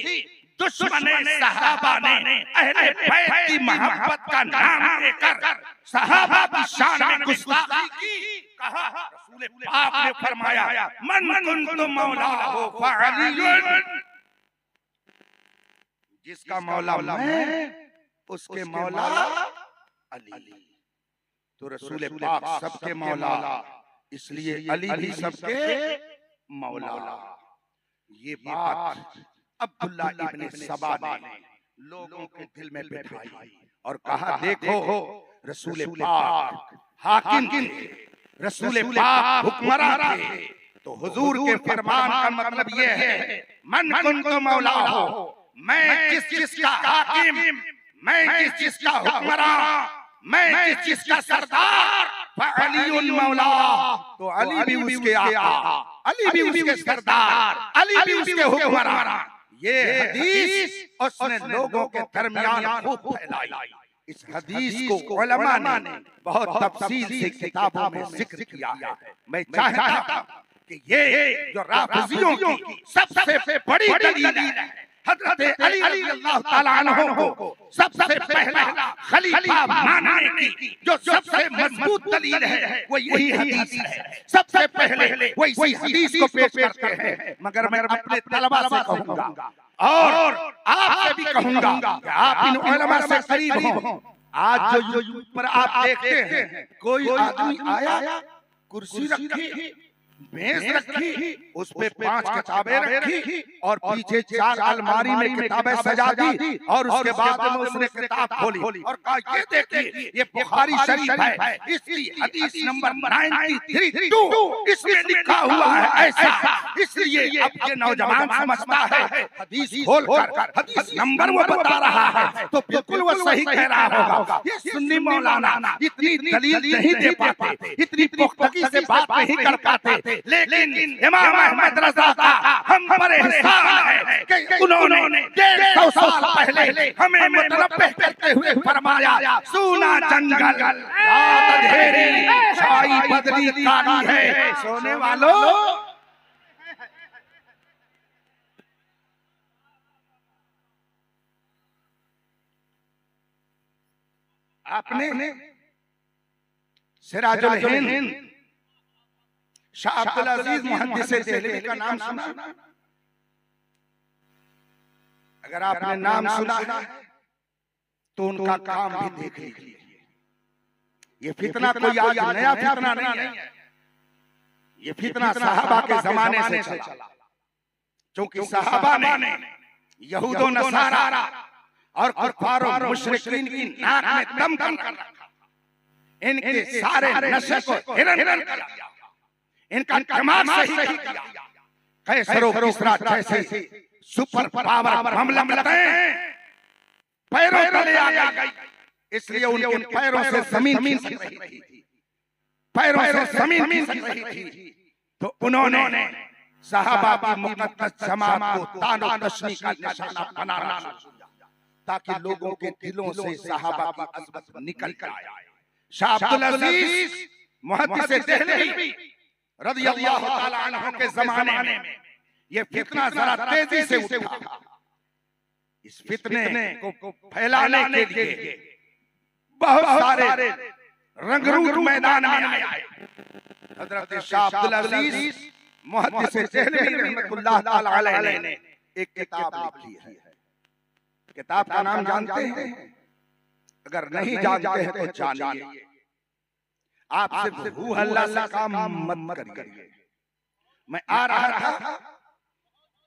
दुश्मन सहाबा ने अहले बैत की मोहब्बत का नाम लेकर सहाबा की शान में गुस्ताखी की, कहा रसूल पाक ने फरमाया मन कुन्तु मौलाहु फअलियुन, जिसका मौला मैं उसके मौला अली। तो रसूल पाक सबके मौला, इसलिए अली भी सबके मौला। ये बात अब्दुल्ला इब्ने सबा ने लोगों के दिल में बिठाई और कहा देखो रसूल पाक हाकिम थे, रसूल पाक हुक्मरान थे, तो हुजूर के फरमान का मतलब ये है मन कुन्तु मौला हो, मैं जिस जिसका हाकिम, मैं जिस जिसका हुक्मरान, मैं जिस जिसका सरदार, फअलियुन मौला, तो अली भी उसके आका, अली भी उसके सरदार, अली भी उसके हुक्मरान। ये हदीस उसने लोगों के दरमियान खूब फैलाई। इस हदीस को उलमा ने बहुत तफसील से किताबों में जिक्र किया है। मैं चाहता हूं कि ये जो राफिजियों की सबसे बड़ी दलील है, हजरत अली रज़ियल्लाहु ताला अन्हु को सबसे पहला खलीफा मानने की जो सबसे मजबूत दलील है वो यही हदीस है। सबसे पहले वो इसी हदीस को पेश करते हैं। मगर मैं अपने तलबा से कहूंगा और आपसे भी कहूंगा कि आप इन उलमा से करीब हों। आज जो यूट्यूब पर आप देखते हैं, कोई आदमी आया, कुर्सी रखी, मेज रखी, उस पे 5 किताबें रखी और पीछे 4 अलमारी में किताबें सजा दी और उसके बाद में उसने किताब खोली और कहा ये देखिए ये बुखारी शरीफ है, इसकी हदीस नंबर 932 इसमें लिखा हुआ है ऐसा। इसलिए अब ये नौजवान समझता है हदीस खोलकर हदीस नंबर वो बता रहा है तो बिल्कुल वो सही कह रहा होगा। ये सुन्नी मौलाना इतनी दलील नहीं दे पाते, इतनी पुख्तगी से बात नहीं कर पाते, लेकिन इमाम अहमद रज़ा का हम पर एहसान है कि उन्होंने 150 साल पहले हमें मुतनब्बिह करते हुए फरमाया, सूना जंगल रात अंधेरी छाई बदरी काली है, सोने वालों आपने सिराजुल हिंद शाह अब्दुल अजीज मुहद्दिस देहलवी का नाम सुना? अगर आपने नाम सुना है तो उनका काम भी देख लीजिए। ये फितना कोई आज नया फितना नहीं है, ये फितना सहाबा के जमाने से चला, क्योंकि सहाबा ने यहूदो नसारा और कुफार मुशरिकीन की नाक में दम कर रखा, इनके सारे नशे को हिरन कर दिया, इनका दिमाग सही किया। कैसरो किसरा जैसे सुपर पावर हमला हैं, पैरों तले आ गई, इसलिए उनके पैरों से जमीन खिसक रही थी, पैरों से जमीन खिसक रही थी। तो उन्होंने सहाबा की मुक़द्दस जमात को तानो तशनी का निशाना बनाना शुरू किया, ताकि लोगों के दिलों से सहाबा की अज़मत निकल आए। शाह अब्दुल अजीज मुहद्दिस देहलवी रज़ियल्लाहु ताला अन्हु के जमाने में ये फितना जरा तेजी से उठा। इस फितने को फैलाने के लिए बहुत सारे रंगरूट मैदान में आए। हजरत शाह अब्दुल अजीज मुहद्दिस देहलवी रहमतुल्लाह ताला अलैह ने एक किताब लिखी है। किताब का नाम जानते हैं? अगर नहीं जानते हैं तो जानिए। आप सिर्फ हू हल्ला से काम मत करिए। मैं आ रहा था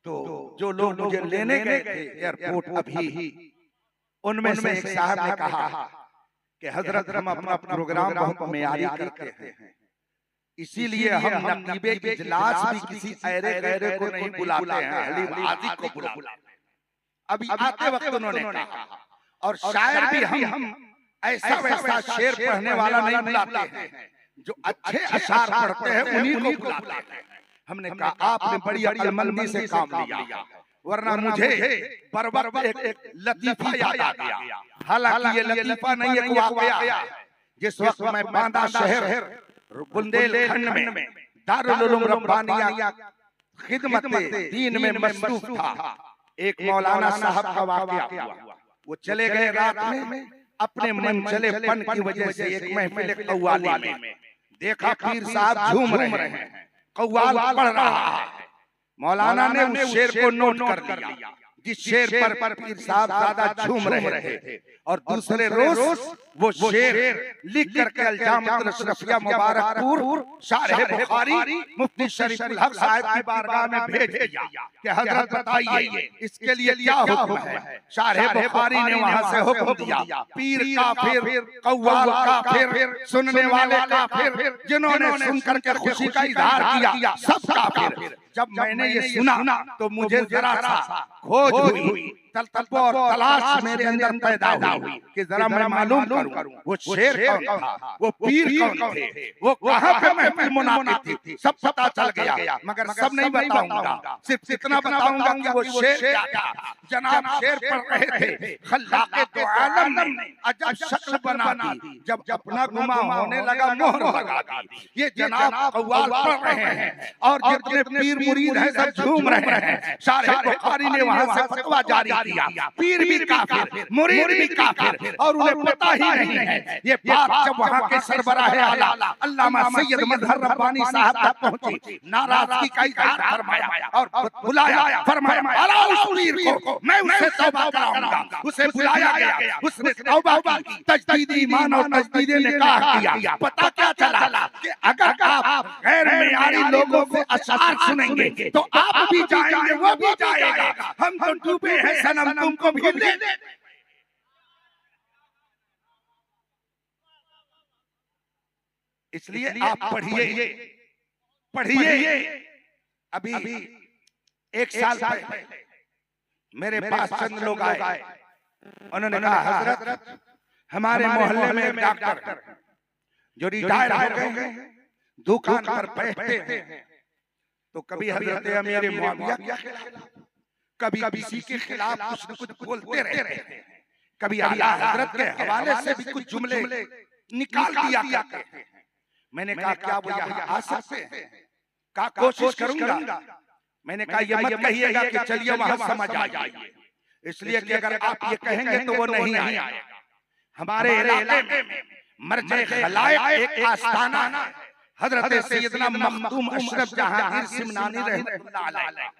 तो जो लोग मुझे लेने गए थे एयरपोर्ट अभी, उनमें से एक साहब ने कहा कि हजरत हम अपना प्रोग्राम बहुत मेयारी करते हैं, इसीलिए हम नकीबे के इजलास भी किसी ऐरे गैरे को नहीं बुलाते हैं, हलीम आदि को बुलाते हैं। अभी आते वक्त उन्होंने कहा, और शायर भी हम ऐसा वैसा शेर पढ़ने वाला नहीं बुलाते हैं, जो अच्छे अशार पढ़ते हैं उन्हीं को बुलाते हैं। हमने कहा आपने बड़ी अक्लमंदी से काम लिया, वरना मुझे बर वक्त एक लतीफा याद आ गया। हालांकि ये लतीफा नहीं, एक वाकया। जिस वक्त मैं बांदा शहर बुंदेलखंड में दारुल उलूम रब्बानिया खिदमत दीन में मसरूफ था, एक मौलाना साहब का वाकया हुआ। वो चले गए रात में अपने मनचलेपन की वजह से एक महफिल कव्वाली में, देखा पीर साहब झूम रहे हैं, कव्वाल पढ़ रहा है। मौलाना ने उस शेर को नोट कर लिया जिस शेर पर पीर साहब ज्यादा झूम रहे थे, और दूसरे रोज वो शेर लिख करके अल-जामिअतुल अशरफिया मुबारकपुर शारह बुखारी मुफ्ती शरीफुल हक साहब की बारगाह में भेज दिया कि हजरत बताइए इसके लिए क्या हुक्म है। शारह बुखारी ने वहां से हुक्म दिया, पीर काफिर, कव्वाल काफिर, सुनने वाले काफिर, जिन्होंने सुन करके खुशी का इजहार किया सब काफिर। जब मैंने ये सुना तो मुझे जरा सा खोज हुई, और तलाश मेरे अंदर पैदा हुई कि जरा मैं मालूम करूं वो शेर कौन था, वो पीर कौन थे, वो कहां पे महफिल मुनाकिब थी। सब पता चल गया, मगर सब नहीं बताऊंगा, सिर्फ इतना बताऊंगा कि वो शेर क्या था। जनाब शेर पढ़ रहे थे, खल्लाक़े दो आलम ने अजब शक्ल बना दी, जब अपना गुमा होने लगा मोहर लगा दी। ये जनाब कव्वाल पढ़ रहे हैं और जितने पीर मुरीद हैं सब झूम रहे हैं। शारह बुखारी ने वहां से फतवा जारी किया, पीर भी काफिर, मुरीद भी काफिर, और उन्हें पता ही नहीं है। ये बात जब वहां के सरबराह आला अल्लामा सैयद मजहर रब्बानी साहब तक पहुंची, नाराजगी का इजहार फरमाया और बुलाया, फरमाया अला उस पीर को मैं उससे तौबा कराऊंगा। उसे बुलाया गया, उसने तौबा की, तजदीद ईमान और तजदीद निकाह किया। पता क्या चला कि अगर आप गैर मेयारी लोगों से अशआर सुनेंगे तो आप भी जाएंगे, वो भी जाएगा। हम तो डूबे हैं सनम, तुमको भी ले ले। इसलिए आप पढ़िए पढ़िए। अभी एक साल पहले मेरे पास चंद लोग आए, उन्होंने कहा हजरत हमारे मोहल्ले में एक डॉक्टर जो रिटायर हो गए, दुकान पर बैठते हैं, तो कभी हजरत अमीर मुआविया के खिलाफ, कभी किसी के खिलाफ कुछ न कुछ बोलते रहते हैं, कभी आला हजरत के हवाले से भी कुछ जुमले निकाल दिया करते हैं। मैंने कहा क्या वो यहाँ आ सकते हैं? का कोशिश करूंगा। मैंने कहा ये मत कहिएगा कि चलिए वहां समझ आ जाइए, इसलिए कि अगर आप ये कहेंगे तो वो नहीं आएगा। हमारे इलाके में मर्जे खलाइक एक आस्थाना हजरत सैयदना मखदूम अशरफ जहांगीर सिमनानी रहमतुल्लाह अलैह,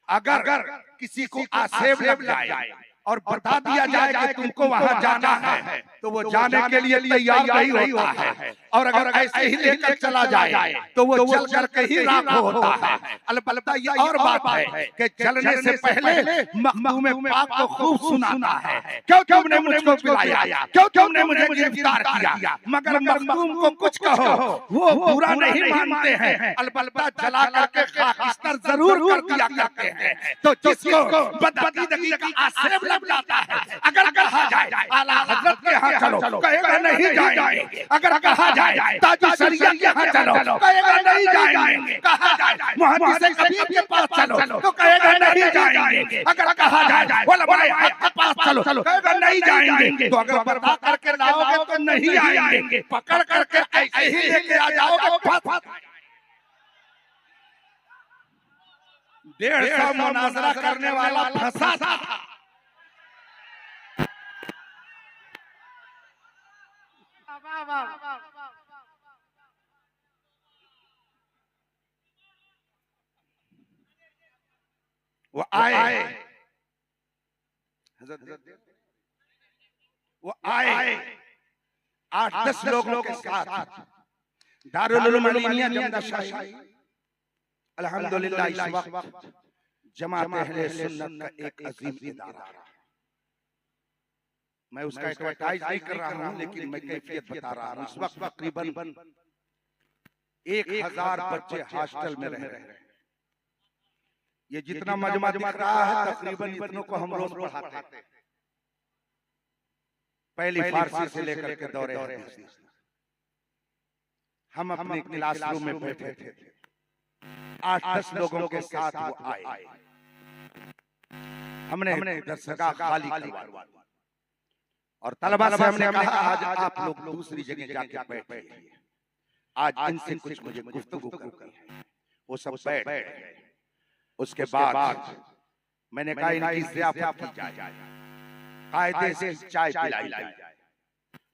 अगर किसी को आसेब लग जाए और बता दिया जाए कि तुमको वहां जाना है तो वो जाने के लिए तैयार नहीं होता है, और अगर ऐसे ही लेकर चला जाए तो वो जल करके ही राख होता है। अलबत्ता ये और बात है कि चलने से पहले मखदूम पाक को खूब सुनाता है, क्यों तुमने मुझको बुलाया, क्यों तुमने मुझे गिरफ्तार किया, मगर मखदूम को कुछ कहो वो बुरा नहीं मानते हैं, अलबत्ता जला करके खाकिस्तर जरूर कर दिया करते हैं। तो जिसको बदअकीदगी का आसेब लग जाता है, अगर कहा जाए आला हजरत के यहाँ चलो, कहेगा नहीं जाएंगे। अगर कहा जाए ताजु शरिया के यहाँ चलो, कहेगा नहीं जाएंगे। कहा जाए मुहद्दिस कबीर के पास चलो तो कहेगा नहीं जाएंगे। अगर कहा जाए उलमाए हक के पास चलो, कहेगा नहीं जाएंगे। तो अगर बता करके लाओगे तो नहीं आएंगे, पकड़ करके ऐसे ही लेके आ जाओगे। 150 मुनाजरा करने वाला फंसा था। वो आए, वो आए 8-10 लोगों के साथ दारुल उलूम अलीमिया जमशेद। अल्हम्दुलिल्लाह इस वक्त जमात अहले सुन्नत का एक अजीम इदारा, मैं उसका एडवर्टाइज नहीं कर रहा हूं लेकिन मैं कैफियत बता रहा हूं। इस वक्त तकरीबन 1000 बच्चे हॉस्टल में रह रहे हैं। ये जितना मजमा दिख रहा है तकरीबन इतनों को हम रोज पढ़ाते हैं, पहली फारसी से लेकर के दौरे हदीस। हम अपने क्लासरूम में बैठे थे, 8-10 लोगों के साथ वो आए, हमने दरसगाह खाली करवाया और तलबा से हमने कहा आज आप लोग दूसरी जगह जाके बैठिए, आज इनसे कुछ मुझे गुफ्तगू करनी है। वो सब बैठ गए। उसके बाद मैंने कहा इनकी ज़ियाफ़त की जाए, कायदे से चाय पिलाई जाए।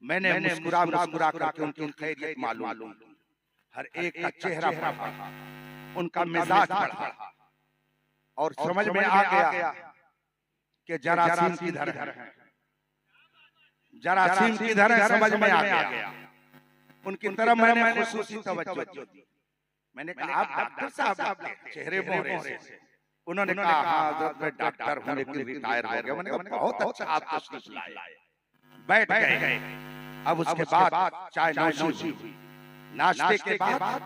मैंने मुस्कुरा करके उनकी खैरियत मालूम, हर एक का चेहरा पढ़ा, उनका मिजाज पढ़ा और समझ में आ गया कि जरासीम किधर है, जरासीम किधर है समझ में आ गया। उनकी तरफ मैंने खुसूसी तवज्जो दी। मैंने कहा आप डॉक्टर साहब, चेहरे मोहरे से। उन्होंने कहा हाँ हज़रत मैं डॉक्टर हूं लेकिन रिटायर हो गया। मैंने कहा बहुत अच्छा आप तशरीफ लाए। बैठ गए। अब उसके बाद चाय नौशी हुई। नाश्ते के बाद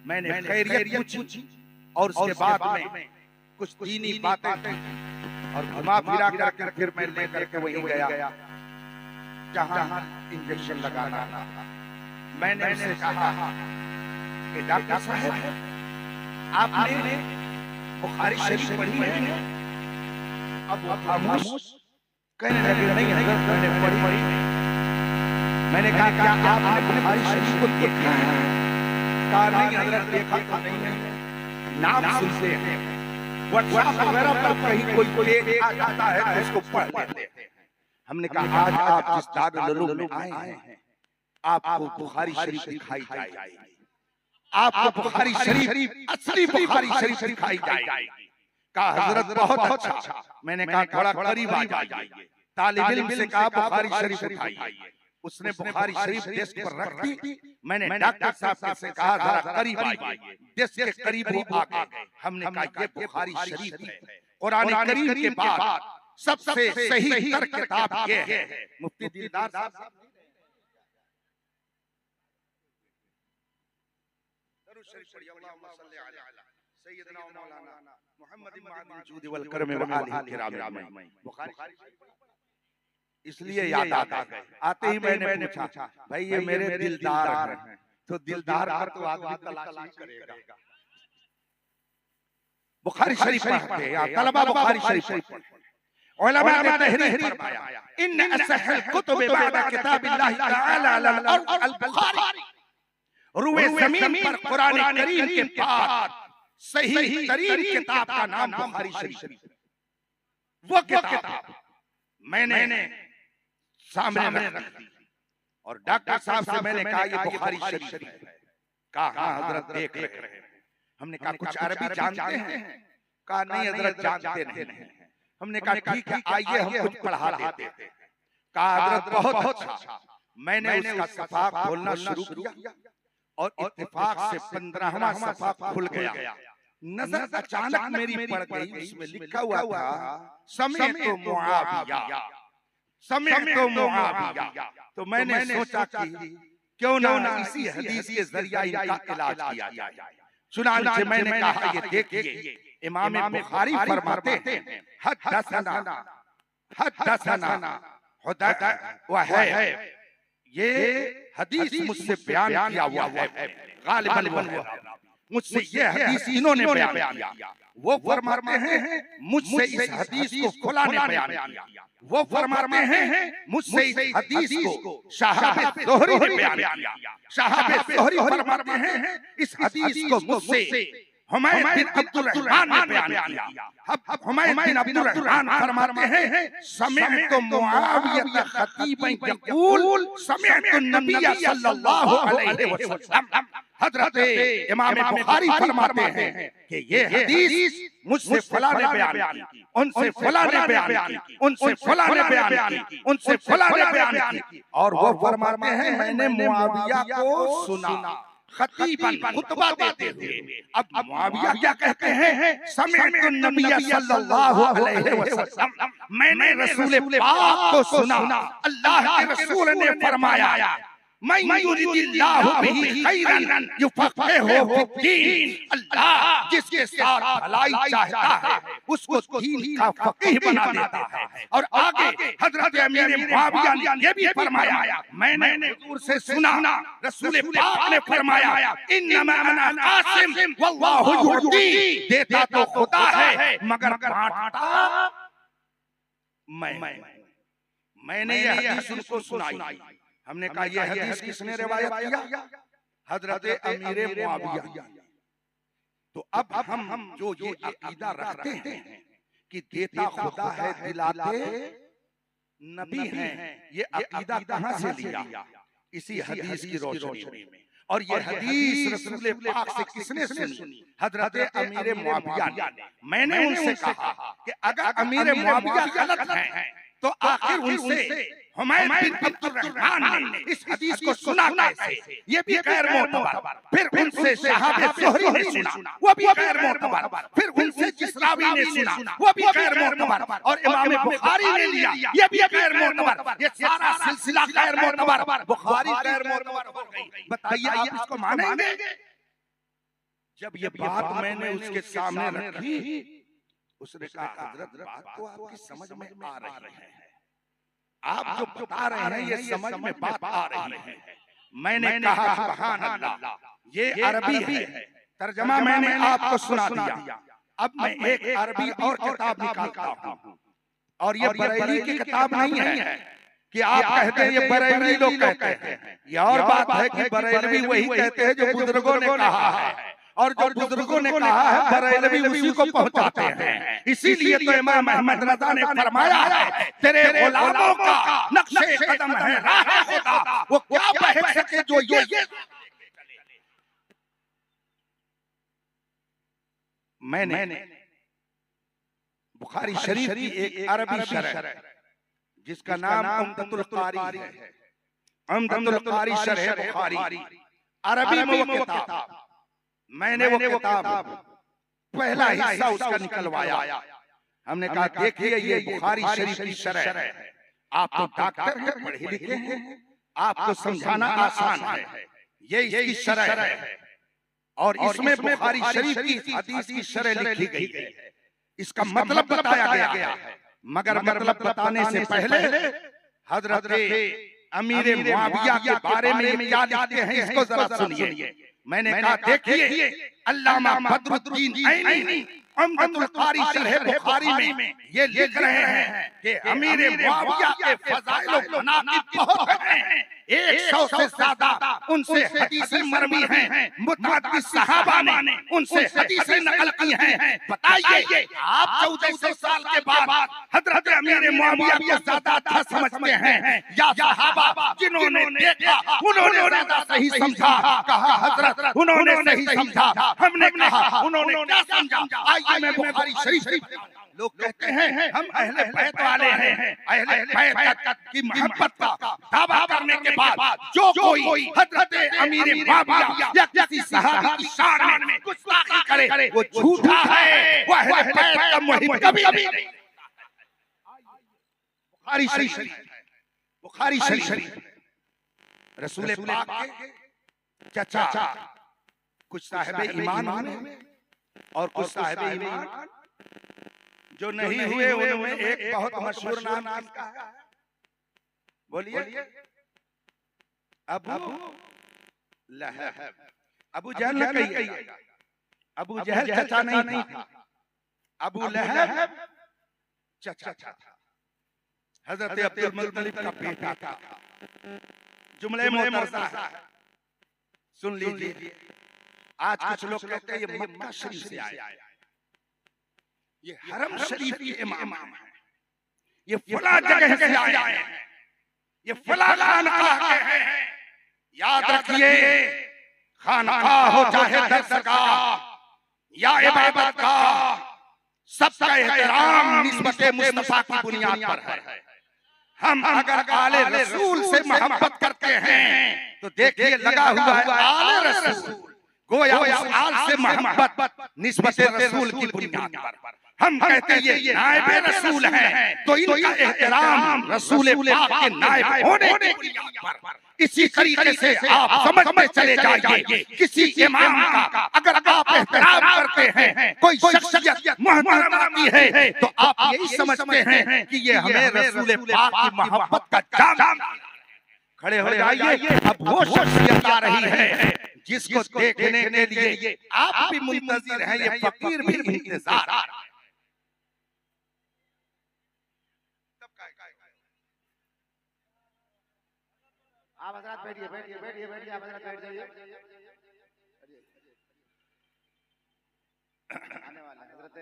मैंने खैरियत पूछी और उसके बाद में कुछ दीनी बातें और घुमा फिरा करके फिर मैं लेकर के वहीं गया जहां इंजेक्शन लगाना था। मैंने उनसे कहा कि डॉक्टर साहब आपने बुखारी शरीफ पढ़ी है? अब वो खामोश, कहने लगे नहीं हज़रत मैंने पढ़ी। मैंने कहा क्या आपने बुखारी शरीफ को देखा है? कहा नहीं हज़रत देखा तो नहीं है, नाम सुनते हैं, व्हाट्सएप वगैरह पर कहीं कोई पेज आ जाता है तो उसको पढ़ लेते हैं। हमने कहा आज आप जिस दारुल उलूम में आए हैं आपको बुखारी शरीफ दिखाई जाएगी, आपको बुखारी शरीफ असली बुखारी शरीफ दिखाई जाएगी। कहा हजरत बहुत अच्छा। मैंने कहा थोड़ा करीब आ जाइए। तालिब इल्म से कहा बुखारी शरीफ उठाइए। उसने बुखारी शरीफ डेस्क पर रख दी। मैंने डॉक्टर साहब से कहा जरा करीब आइए। डेस्क के करीब वो आ गए। हमने कहा ये बुखारी शरीफ है, कुरान करीम के बाद सबसे सही तर किताब ये है। मुफ्ती दिलदार साहब सैयदना मौलाना मोहम्मद इमाम जूद वल करम व आलिहि किराम बुखारी। इसलिए याद आ गए। आते ही मैंने पूछा भाई ये मेरे दिलदार हैं, तो दिलदार पर तो आदमी तलाश करेगा। बुखारी शरीफ पढ़ते हैं, तलबा बुखारी शरीफ पढ़ते हैं। उलमा ने तहरीर फरमाया, इन असहल कुतुब बअद किताबिल्लाह तआला अल बुखारी, रुए ज़मीन पर कुरान करीम के बाद सही तरीन किताब का नाम बुखारी शरीफ। वो किताब मैंने सामने रख दी और डॉक्टर साहब से मैंने कहा ये बुखारी शरीफ है। कहा हाँ हजरत देख रहे हैं। हमने कहा कुछ अरबी जानते हैं? कहा नहीं हजरत जानते नहीं। हमने कहा ठीक है आइए हम कुछ पढ़ा देते हैं। कहा हजरत बहुत अच्छा। मैंने उसका सफा खोलना शुरू किया और इत्तेफाक से 15वां सफा खुल गया। नजर अचानक मेरी पड़ गई, उसमें लिखा हुआ था समेतो मुआविया, समेतो मुआविया। तो मैंने सोचा कि क्यों ना इसी हदीस के जरिए इनका इलाज किया जाए। चुनांचे मैंने कहा ये देखिए इमाम बुखारी फरमाते हैं हदसना हुदैफा है, ये हदीस मुझसे बयान किया हुआ है, गालिबन मुझसे ये हदीस इन्होंने बयान किया। वो फरमाते हैं मुझसे इस हदीस को फलां ने बयान किया। वो फरमाते हैं मुझसे इस हदीस को शहाब ज़ोहरी ने बयान किया। शहाब ज़ोहरी फरमाते हैं इस हदीस को मुझसे हुमैद बिन अब्दुल रहमान ने बयान किया। अब हुमैद बिन अब्दुल रहमान फरमाते हैं समिअतु मुआविया खतीबन यक़ूल समिअतु नबी सल्लल्लाहु अलैहि वसल्लम। हजरत इमाम बुखारी फरमाते हैं कि ये हदीस मुझसे फलां ने बयान की, उनसे फलां ने बयान की, उनसे फलां ने बयान की, उनसे फलां ने बयान की। और वो फरमाते हैं मैंने मुआविया को सुना खतीबन खुतबा देते हुए। अब मुआविया क्या कहते हैं? समिअतु नबी सल्लल्लाहु अलैहि वसल्लम, मैंने रसूल पाक को सुना। अल्लाह के रसूल ने फरमाया मैं युरिदिल्लाहु बिही खैरन युफ़क़िहु फिद्दीन। अल्लाह जिसके साथ भलाई चाहता है उसको दीन का फकीह बना देता है। और आगे हजरत अमीर मुआविया ने ये भी फरमाया मैंने हुजूर से सुना रसूल पाक ने फरमाया इन्नमा अना कासिम वल्लाहु युअती। देता तो खुदा है मगर बांटता मैंने ये हदीस उनको सुनाई। हमने कहा यह हदीस किसने रिवायत किया? हजरत अमीर मुआविया। तो अब हम जो ये अकीदा रखते हैं कि देता खुदा है दिलाते नबी हैं, ये अकीदा कहां से लिया? इसी हदीस की रोशनी में। और ये हदीस रसूल पाक से किसने सुनी? हजरत अमीर मुआविया ने। मैंने उनसे कहा कि अगर अमीर मुआविया गलत हैं तो आखिर उनसे हुमैद बिन अब्दुल रहमान ने इस हदीस को सुना कैसे? ये भी गैर मोतबर। फिर उनसे शहाब ज़ोहरी ने सुना, वो भी गैर मोतबर। फिर उनसे जिसरावी ने सुना, वो भी गैर मोतबर। और इमाम बुखारी ने लिया, ये भी गैर मोतबर। ये सारा सिलसिला गैर मोतबर। बुखारी गैर मोतबर हो गई। बताइए आप इसको मानेंगे? जब ये बात मैंने उसके सामने रखी, उसने कहा हजरत बात तो आपकी समझ में आ रही है, आप जो बता रहे हैं ये समझ में बात आ रही है। मैंने कहा सुभान अल्लाह, ये अरबी है, तर्जमा मैंने आपको सुना दिया। अब मैं एक अरबी और किताब निकालता हूँ, और ये बरेली की किताब नहीं है कि आप कहते हैं ये बरेली लोग कहते हैं। ये और बात है कि बरेलवी वही कहते हैं जो बुजुर्गों ने कहा है, और जो बुजुर्गों ने कहा है बरेलवी उसी को पहुंचाते हैं। इसीलिए तो इमाम अहमद रज़ा ने फरमाया है तेरे गुलामों का नक्शे कदम है राह खुदा, वो क्या बहक सके जो ये। मैंने बुखारी शरीफ की एक अरबी शरह जिसका नाम उम्दतुल कारी है, उम्दतुल कारी शरह बुखारी, अरबी में वो किताब, मैंने वो किताब पहला हिस्सा उसका निकलवाया। हमने कहा देखिए ये बुखारी शरीफ की शरह है, आप तो डॉक्टर हैं, पढ़े लिखे हैं, आपको समझाना आसान है। ये इसकी शरह है और इसमें बुखारी शरीफ की हदीस की शरह लिखी गई है। इसका मतलब बताया गया है, मगर मतलब बताने से पहले हजरत अमीर मुआविया के बारे में क्या लिखते हैं इसको जरा सुनिए। मैंने कहा देखिए अल्लामा बदरुद्दीन ऐनी उम्दतुल कारी शरह बुखारी में ये लिख रहे हैं कि अमीर मुआविया के फज़ाइल व मनाक़िब बहुत हैं, 100 से ज्यादा उनसे हदीसें मरवी हैं, मुतअद्दिद सहाबा ने उनसे हदीसें नकल की हैं। बताइए आप 1400 साल के बाद हजरत अमीर मुआविया को ज्यादा अच्छा समझते हैं या सहाबा जिन्होंने देखा उन्होंने ज्यादा सही समझा? कहा हजरत उन्होंने सही समझा, हमने कहा उन्होंने क्या समझा? आइए मैं बुखारी शरीफ। लोग कहते हैं हम अहले बैत वाले हैं, अहले बैत की मोहब्बत का दावा करने के बाद जो कोई हजरत अमीर मुआविया या किसी सहाबी की शान में गुस्ताखी करे वो झूठा है, वो अहले बैत का मुहिब कभी नहीं। बुखारी शरीफ रसूल पाक के चाचा कुछ साहिब ईमान हुए और कुछ साहिब ईमान जो नहीं हुए, उनमें एक बहुत मशहूर नाम किसका है? बोलिए। अबू लहब। अबू जहल कहिए, अबू जहल चाचा नहीं था, अबू लहब चाचा था, हजरत अब्दुल मुत्तलिब का बेटा था। जुमले मोहतरज़ा है, सुन लीजिए। आज कुछ लोग कहते हैं ये मक्का शरीफ से आया, ये हरम शरीफ के इमाम हैं, ये फला जगह से आए हैं, ये फला खानकाह के हैं। याद रखिए, खानकाह हो चाहे दरसगाह या इबादत का, सबका एहतराम निस्बत मुस्तफा की बुनियाद पर है। हम अगर आले रसूल से मोहब्बत करते हैं तो देखिए लगा हुआ है आले रसूल, गोया उस आल से मोहब्बत निस्बत रसूल की बुनियाद पर। हम कहते हैं ये नायब रसूल हैं तो इनका एहतराम रसूल पाक के नायब होने की बुनियाद पर। इसी तरीके से आप समझते चले जाइए, किसी इमाम का अगर आप एहतराम करते हैं, कोई शख्सियत मुहतरम आती है तो आप यही समझते हैं कि ये हमें रसूल पाक की मोहब्बत का जाम। खड़े हो जाइए, अब वो शख्सियत आ रही है जिसको देखने के लिए आप भी मुंतज़िर हैं, ये फकीर भी इंतजार। आप हजरत बैठिए बैठिए बैठिए बैठिए, आप हजरत बैठ जाइए। आने वाला हजरत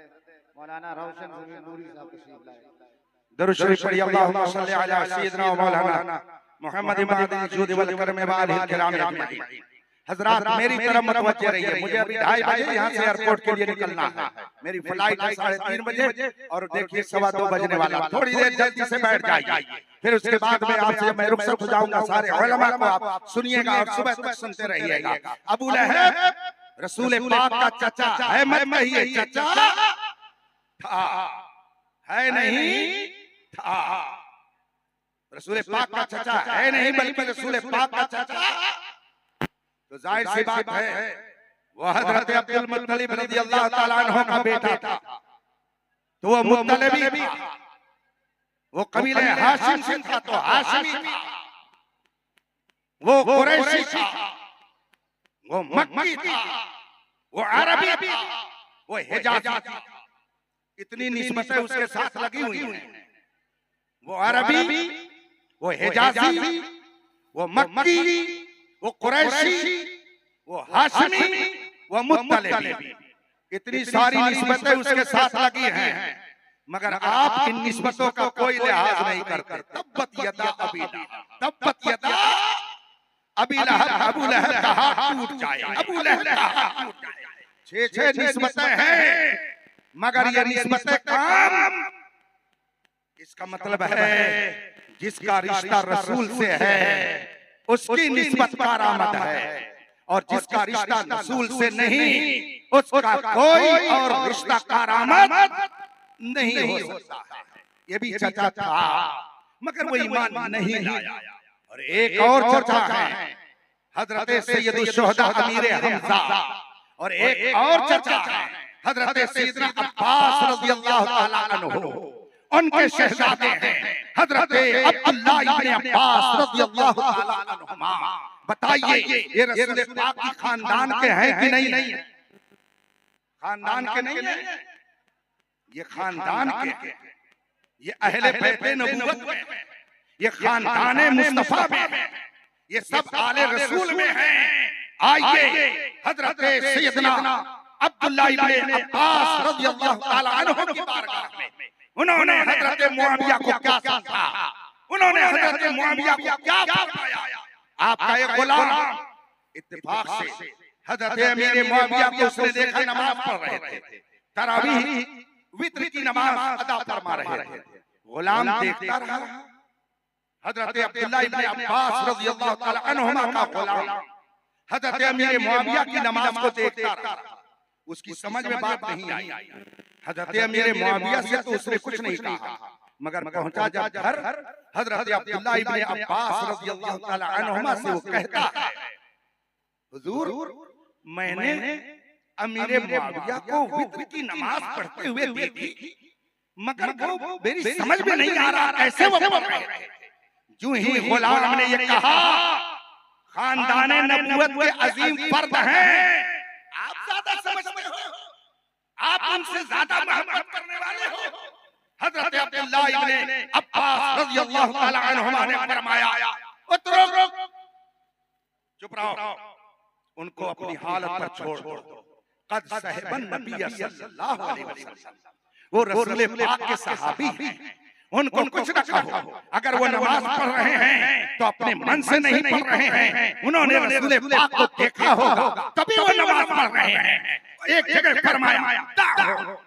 मौलाना रोशन ज़मीन नूरी साहब तशरीफ लाए। दरूद शरीफ पढ़िए, अल्लाहुम्मा सल्ली अला सय्यिदना व मौलाना मुहम्मद मदनी जुद वल करम व आलिहि किराम अजमईन। हजरात मेरी तरफ मुतवज्जे रहिए, मुझे अभी 2:30 बजे यहाँ से एयरपोर्ट के लिए निकलना है। मेरी फ्लाइट है 3:30 बजे और देखिए 2:15 बजने वाला। थोड़ी देर जल्दी से बैठ जाइए, फिर उसके बाद में आपसे मैं रुखसत हो जाऊंगा। सारे उलमा को आप सुनिएगा और सुबह तक सुनते रहिएगा। अबू लहब रसूल पाक का चाचा है, मत कहिए चाचा था, है नहीं था। रसूल पाक का चाचा है नहीं बल्कि रसूल पाक का चाचा तो जाहिर सी बात है वो हजरत अब्दुल मुत्तलिब रज़ियल्लाहु ताला अन्हु का बेटा था। तो वो मुत्तलिबी था, वो कबीले हाशिम से था तो हाशिमी था, वो कुरैशी था, वो मक्की था, वो अरबी था, वो हिजाज़ी था। इतनी निस्बतें उसके साथ लगी हुई हैं। वो अरबी, वो हिजाज़ी, वो मक्की, वो कुरैशी, वो हाशिमी, वो मुत्तलिबी, इतनी सारी निस्बतें उसके साथ लगी हैं। मगर आप इन निस्बतों का कोई लिहाज नहीं करते। तब्बत यदा अबी लहब, तब्बत यदा अबी लहब, अबू लहब का हाथ टूट जाए, अबू लहब का हाथ टूट जाए। 6 निस्बतें हैं मगर ये निस्बतें काम, इसका मतलब है जिसका रिश्ता रसूल से है उसकी निस्बत करामत है, और जिसका रिश्ता रसूल से नहीं उसका कोई और रिश्ता करामत नहीं हो सकता है। ये भी चाचा था मगर वो ईमान नहीं लाया। और एक और चाचा है हजरत सैयदुल शुहदा अमीर हमजा, और एक और चाचा है हजरत सैयदना अब्बास रज़ियल्लाहु ताला अन्हु। उनके शहजादे हैं हजरत अब्दुल्लाह इब्न अब्बास रज़ियल्लाहु ताला अन्हुमा। बताइए ये रसूल पाक की खानदान के हैं कि नहीं? खानदान के नहीं है ये खानदान के, ये अहले बैते नबूवत में, ये खानदान मुस्तफा में, ये सब आले रसूल में हैं। आइए हजरत सैयदना अब्दुल्लाह इब्न अब्बास रज़ियल्लाहु ताला अन्हु की बारगाह में उन्होंने हजरत मुआविया को क्या समझा, उन्होंने हजरत मुआविया को क्या फरमाया। आपका एक गुलाम इत्तेफाक से हजरत अमीर मुआविया को उसने देखा नमाज पढ़ रहे थे, तरावीह वित्र की नमाज अदा फरमा रहे थे। गुलाम देखता रहा, हजरत अब्दुल्लाह इब्न अब्बास रज़ियल्लाहु ताला अन्हुमा का गुलाम हजरत अमीर मुआविया की नमाज को देखता रहा। उसकी समझ में बात नहीं आई। हजरत अमीर मुआविया से तो उसने कुछ नहीं कहा, मगर पहुंचा जब घर हजरत अब्दुल्लाह इब्न अब्बास रज़ियल्लाहु ताला अन्हुमा से वो कहता है, हुजूर मैंने अमीर मुआविया को वित्र की नमाज पढ़ते हुए देखी, मगर वो मेरी समझ में नहीं आ रहा कैसे वो पढ़ रहे थे। जो ही गुलाम ने ये कहा, खानदान नबूवत के अजीम फर्द हैं, आप ज्यादा समझते हो, आप उनसे ज्यादा मोहब्बत करने वाले हो। हजरत अब्दुल्लाह इब्न अब्बास रज़ियल्लाहु ताला अन्हुमा ने फरमाया, उतरो, चुप रहो, उनको अपनी हालत पर छोड़ दो। कद सहबन नबी सल्लल्लाहु अलैहि वसल्लम, वो रसूल पाक के सहाबी हैं, उनको कुछ न कहो। अगर वो नमाज पढ़ रहे हैं तो अपने मन से नहीं पढ़ रहे हैं, उन्होंने रसूल पाक को देखा होगा तभी वो नमाज पढ़ रहे हैं। एक जगह फरमाया,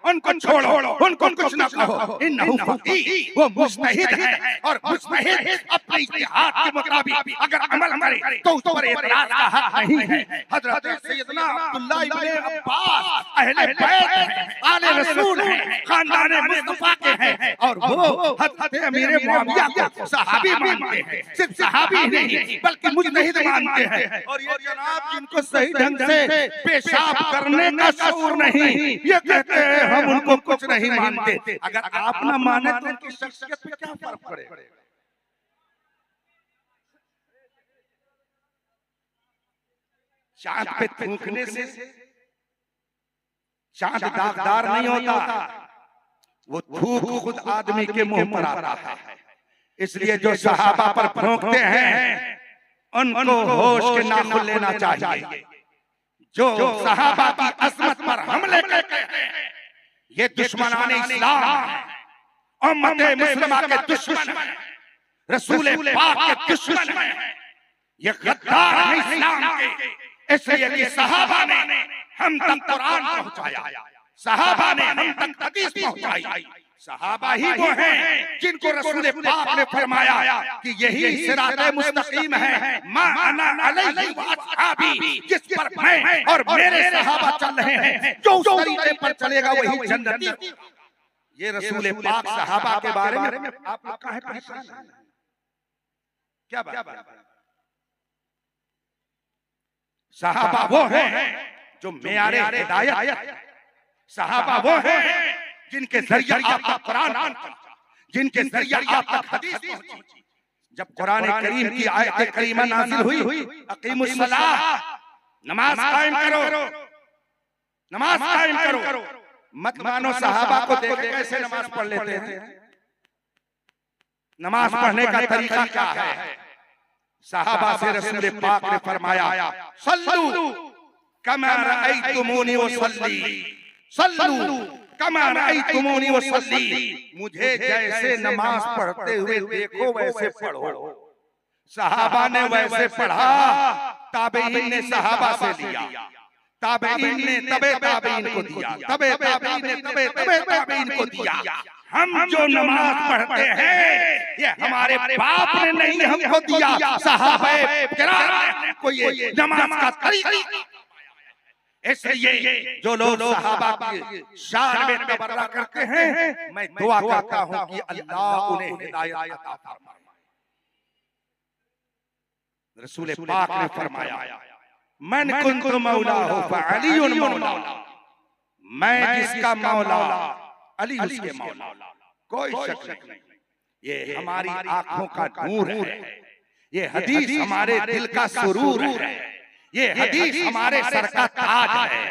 उनको छोड़ो, उनको कुछ न कहो, इन्नहु फक़ीह, वो मुज्तहिद है और मुज्तहिद अपने इज्तिहाद के मुताबिक अगर अमल करे तो उस पर एतराज का हक नहीं है। हजरत सैयदना अब्दुल्लाह इब्न अब्बास अहले बैत हैं, आले रसूल हैं, खानदान मुस्तफा के हैं और वो हजरत अमीर मुआविया को सहाबी मानते हैं। सिर्फ सहाबी नहीं बल्कि मुज्तहिद मानते हैं। और ये जनाब जिनको सही ढंग से पेशाब करने का शऊर नहीं, ये कहते हैं हम उनको कुछ नहीं मानते। अगर आप ना माने तो उनकी शख्सियत पे क्या फर्क पड़ेगा। चांद पे थूकने से चांद दागदार नहीं होता, वो थूक खुद आदमी के मुंह पर आता है। इसलिए जो सहाबा पर फूंकते हैं उनको होश के नाखून लेना चाहिए। जो सहाबा की अज़मत पर हमले करते हैं ये दुश्मनाने इस्लाम हैं, उम्मत मुस्लिमा के दुश्मन हैं, रसूल पाक के दुश्मन हैं, ये गद्दार हैं इस्लाम के। इसलिए कि सहाबा ने हम तक कुरान पहुंचाया, सहाबा ने हम तक हदीस पहुंचाई। सहाबा ही वो हैं जिनको रसूल पाक ने फरमाया कि यही सिराते मुस्तकीम है, मा अना अलैहि व अस्हाबी, जिस पर मैं और मेरे सहाबा चल रहे हैं, जो उस तरीके पर चलेगा वही जन्नती। ये रसूल पाक सहाबा के बारे में आप लोग काहे परेशान हैं? क्या बात? सहाबा वो हैं जो मेयारे हिदायत, सहाबा वो हैं जिनके जरिए आप तक कुरान पहुंचा, जिनके जरिए आप तक हदीस पहुंची। जब कुरान करीम की आयत करीमा नाज़िल हुई, अकीमुस सलाह, नमाज कायम करो, नमाज कायम करो। मत मानो सहाबा को देखे कैसे नमाज पढ़ लेते हैं। नमाज पढ़ने का तरीका क्या है? सहाबा से रसूल पाक ने फरमाया, सल्लू कमा रअयतुमूनी वसल्ली, सल्लू कमा रअयतुमूनी वसल्ली, मुझे जैसे नमाज पढ़ते हुए देखो वैसे पढ़ो। सहाबा ने वैसे पढ़ा, ताबईन ने सहाबा से लिया, ताबईन ने तबे ताबईन को दिया, तबे ताबईन ने तबे ताबईन को दिया। हम जो नमाज पढ़ते हैं ये हमारे बाप ने नहीं हमको दिया, सहाबाए किराम ने को ये नमाज का तरीका। इसलिए जो लोग सहाबा की शान में तबर्रा करते हैं, मैं दुआ करता हूं कि अल्लाह उन्हें हिदायत अता फरमाए। रसूल पाक ने फरमाया, मन कुन्तु मौलाहु फअलियुन मौला, मैं जिसका मौला अली उसके मौला, कोई शक नहीं। ये हमारी आंखों का नूर है, ये हदीस हमारे दिल का सुरूर है, ये हदीस हमारे सर का ताज है।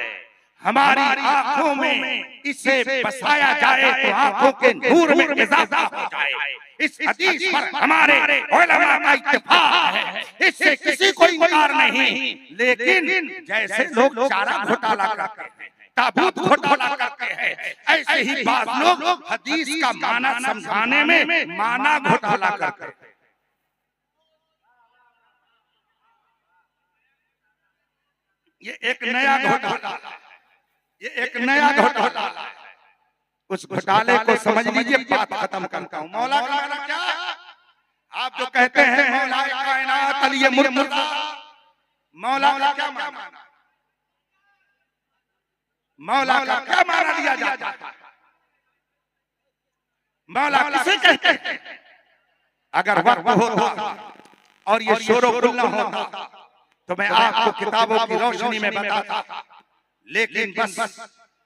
हमारी आंखों में इसे बसाया जाए तो आंखों के नूर में इजाफा हो जाए। इस हदीस पर हमारे उलमा का इत्तेफाक है, इससे किसी को इनकार नहीं। लेकिन जैसे लोग चारा घोटाला करते हैं, ताबूत घोटाला करते हैं, ऐसे ही बात लोग हदीस का माना समझाने में माना घोटाला करते हैं। ये एक नया घोटाला, ये एक नया घोटाला है। उस घोटाले को समझ लीजिए, बात खत्म करता हूं। मौला का माना क्या? आप जो कहते हैं मौला कायनात अली मुर्तजा, मौला का क्या माना? मौला का क्या माना लिया जाता है? मौला किसे कहते हैं? अगर वक्त होता और ये शोरो गुल्ला होता तो मैं आपको किताबों की रोशनी में बताता, लेकिन बस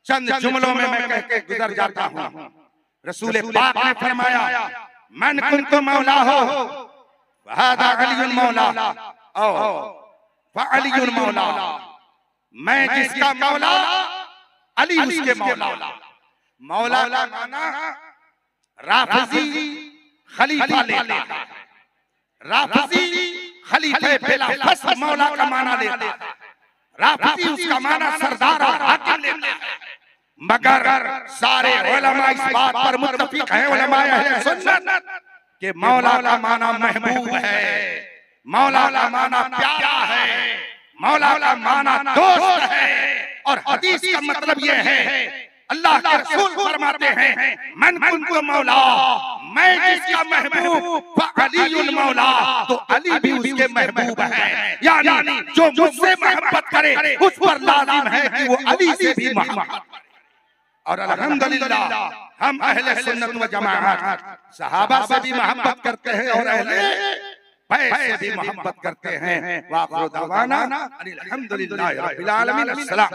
चंद जुमलों में मैं कह के गुजर जाता हूं। रसूल पाक ने फरमाया, मन कुन्तु मौला हो वहादा अलीयुल मौला औ फअलीयुल मौला, मैं जिसका मौला अली उसके मौला। मौला का माना राफिजी खलीफा लेता है, राफिजी खलीफे बिला फस्ल मौला का माना लेता है, राफिजी उसका माना सरदार और हाकिम लेता है। मगर सारे उलमा इस बात पर मुत्तफिक हैं, उलमा अहले सुन्नत, कि मौला का माना महबूब है, मौला का माना प्यारा है, मौला का माना दोस्त है। और हदीस का मतलब ये है, अल्लाह के रसूल फरमाते हैं, मन कुन्तु मौला, मैं जिसका महबूब फअलीयुल मौला, तो अली भी उसके महबूब है। यानी जो मुझसे मोहब्बत करे उस पर लाजिम है कि वो अली से भी मोहब्बत। और अल्हम्दुलिल्लाह हम अहले सुन्नत व जमाअत सहाबा से भी मोहब्बत करते हैं और अहले बैत से भी मोहब्बत करते हैं। व आखिरु दावाना अनिल हम्दुलिल्लाहि रब्बिल आलमीन। अस्सलाम।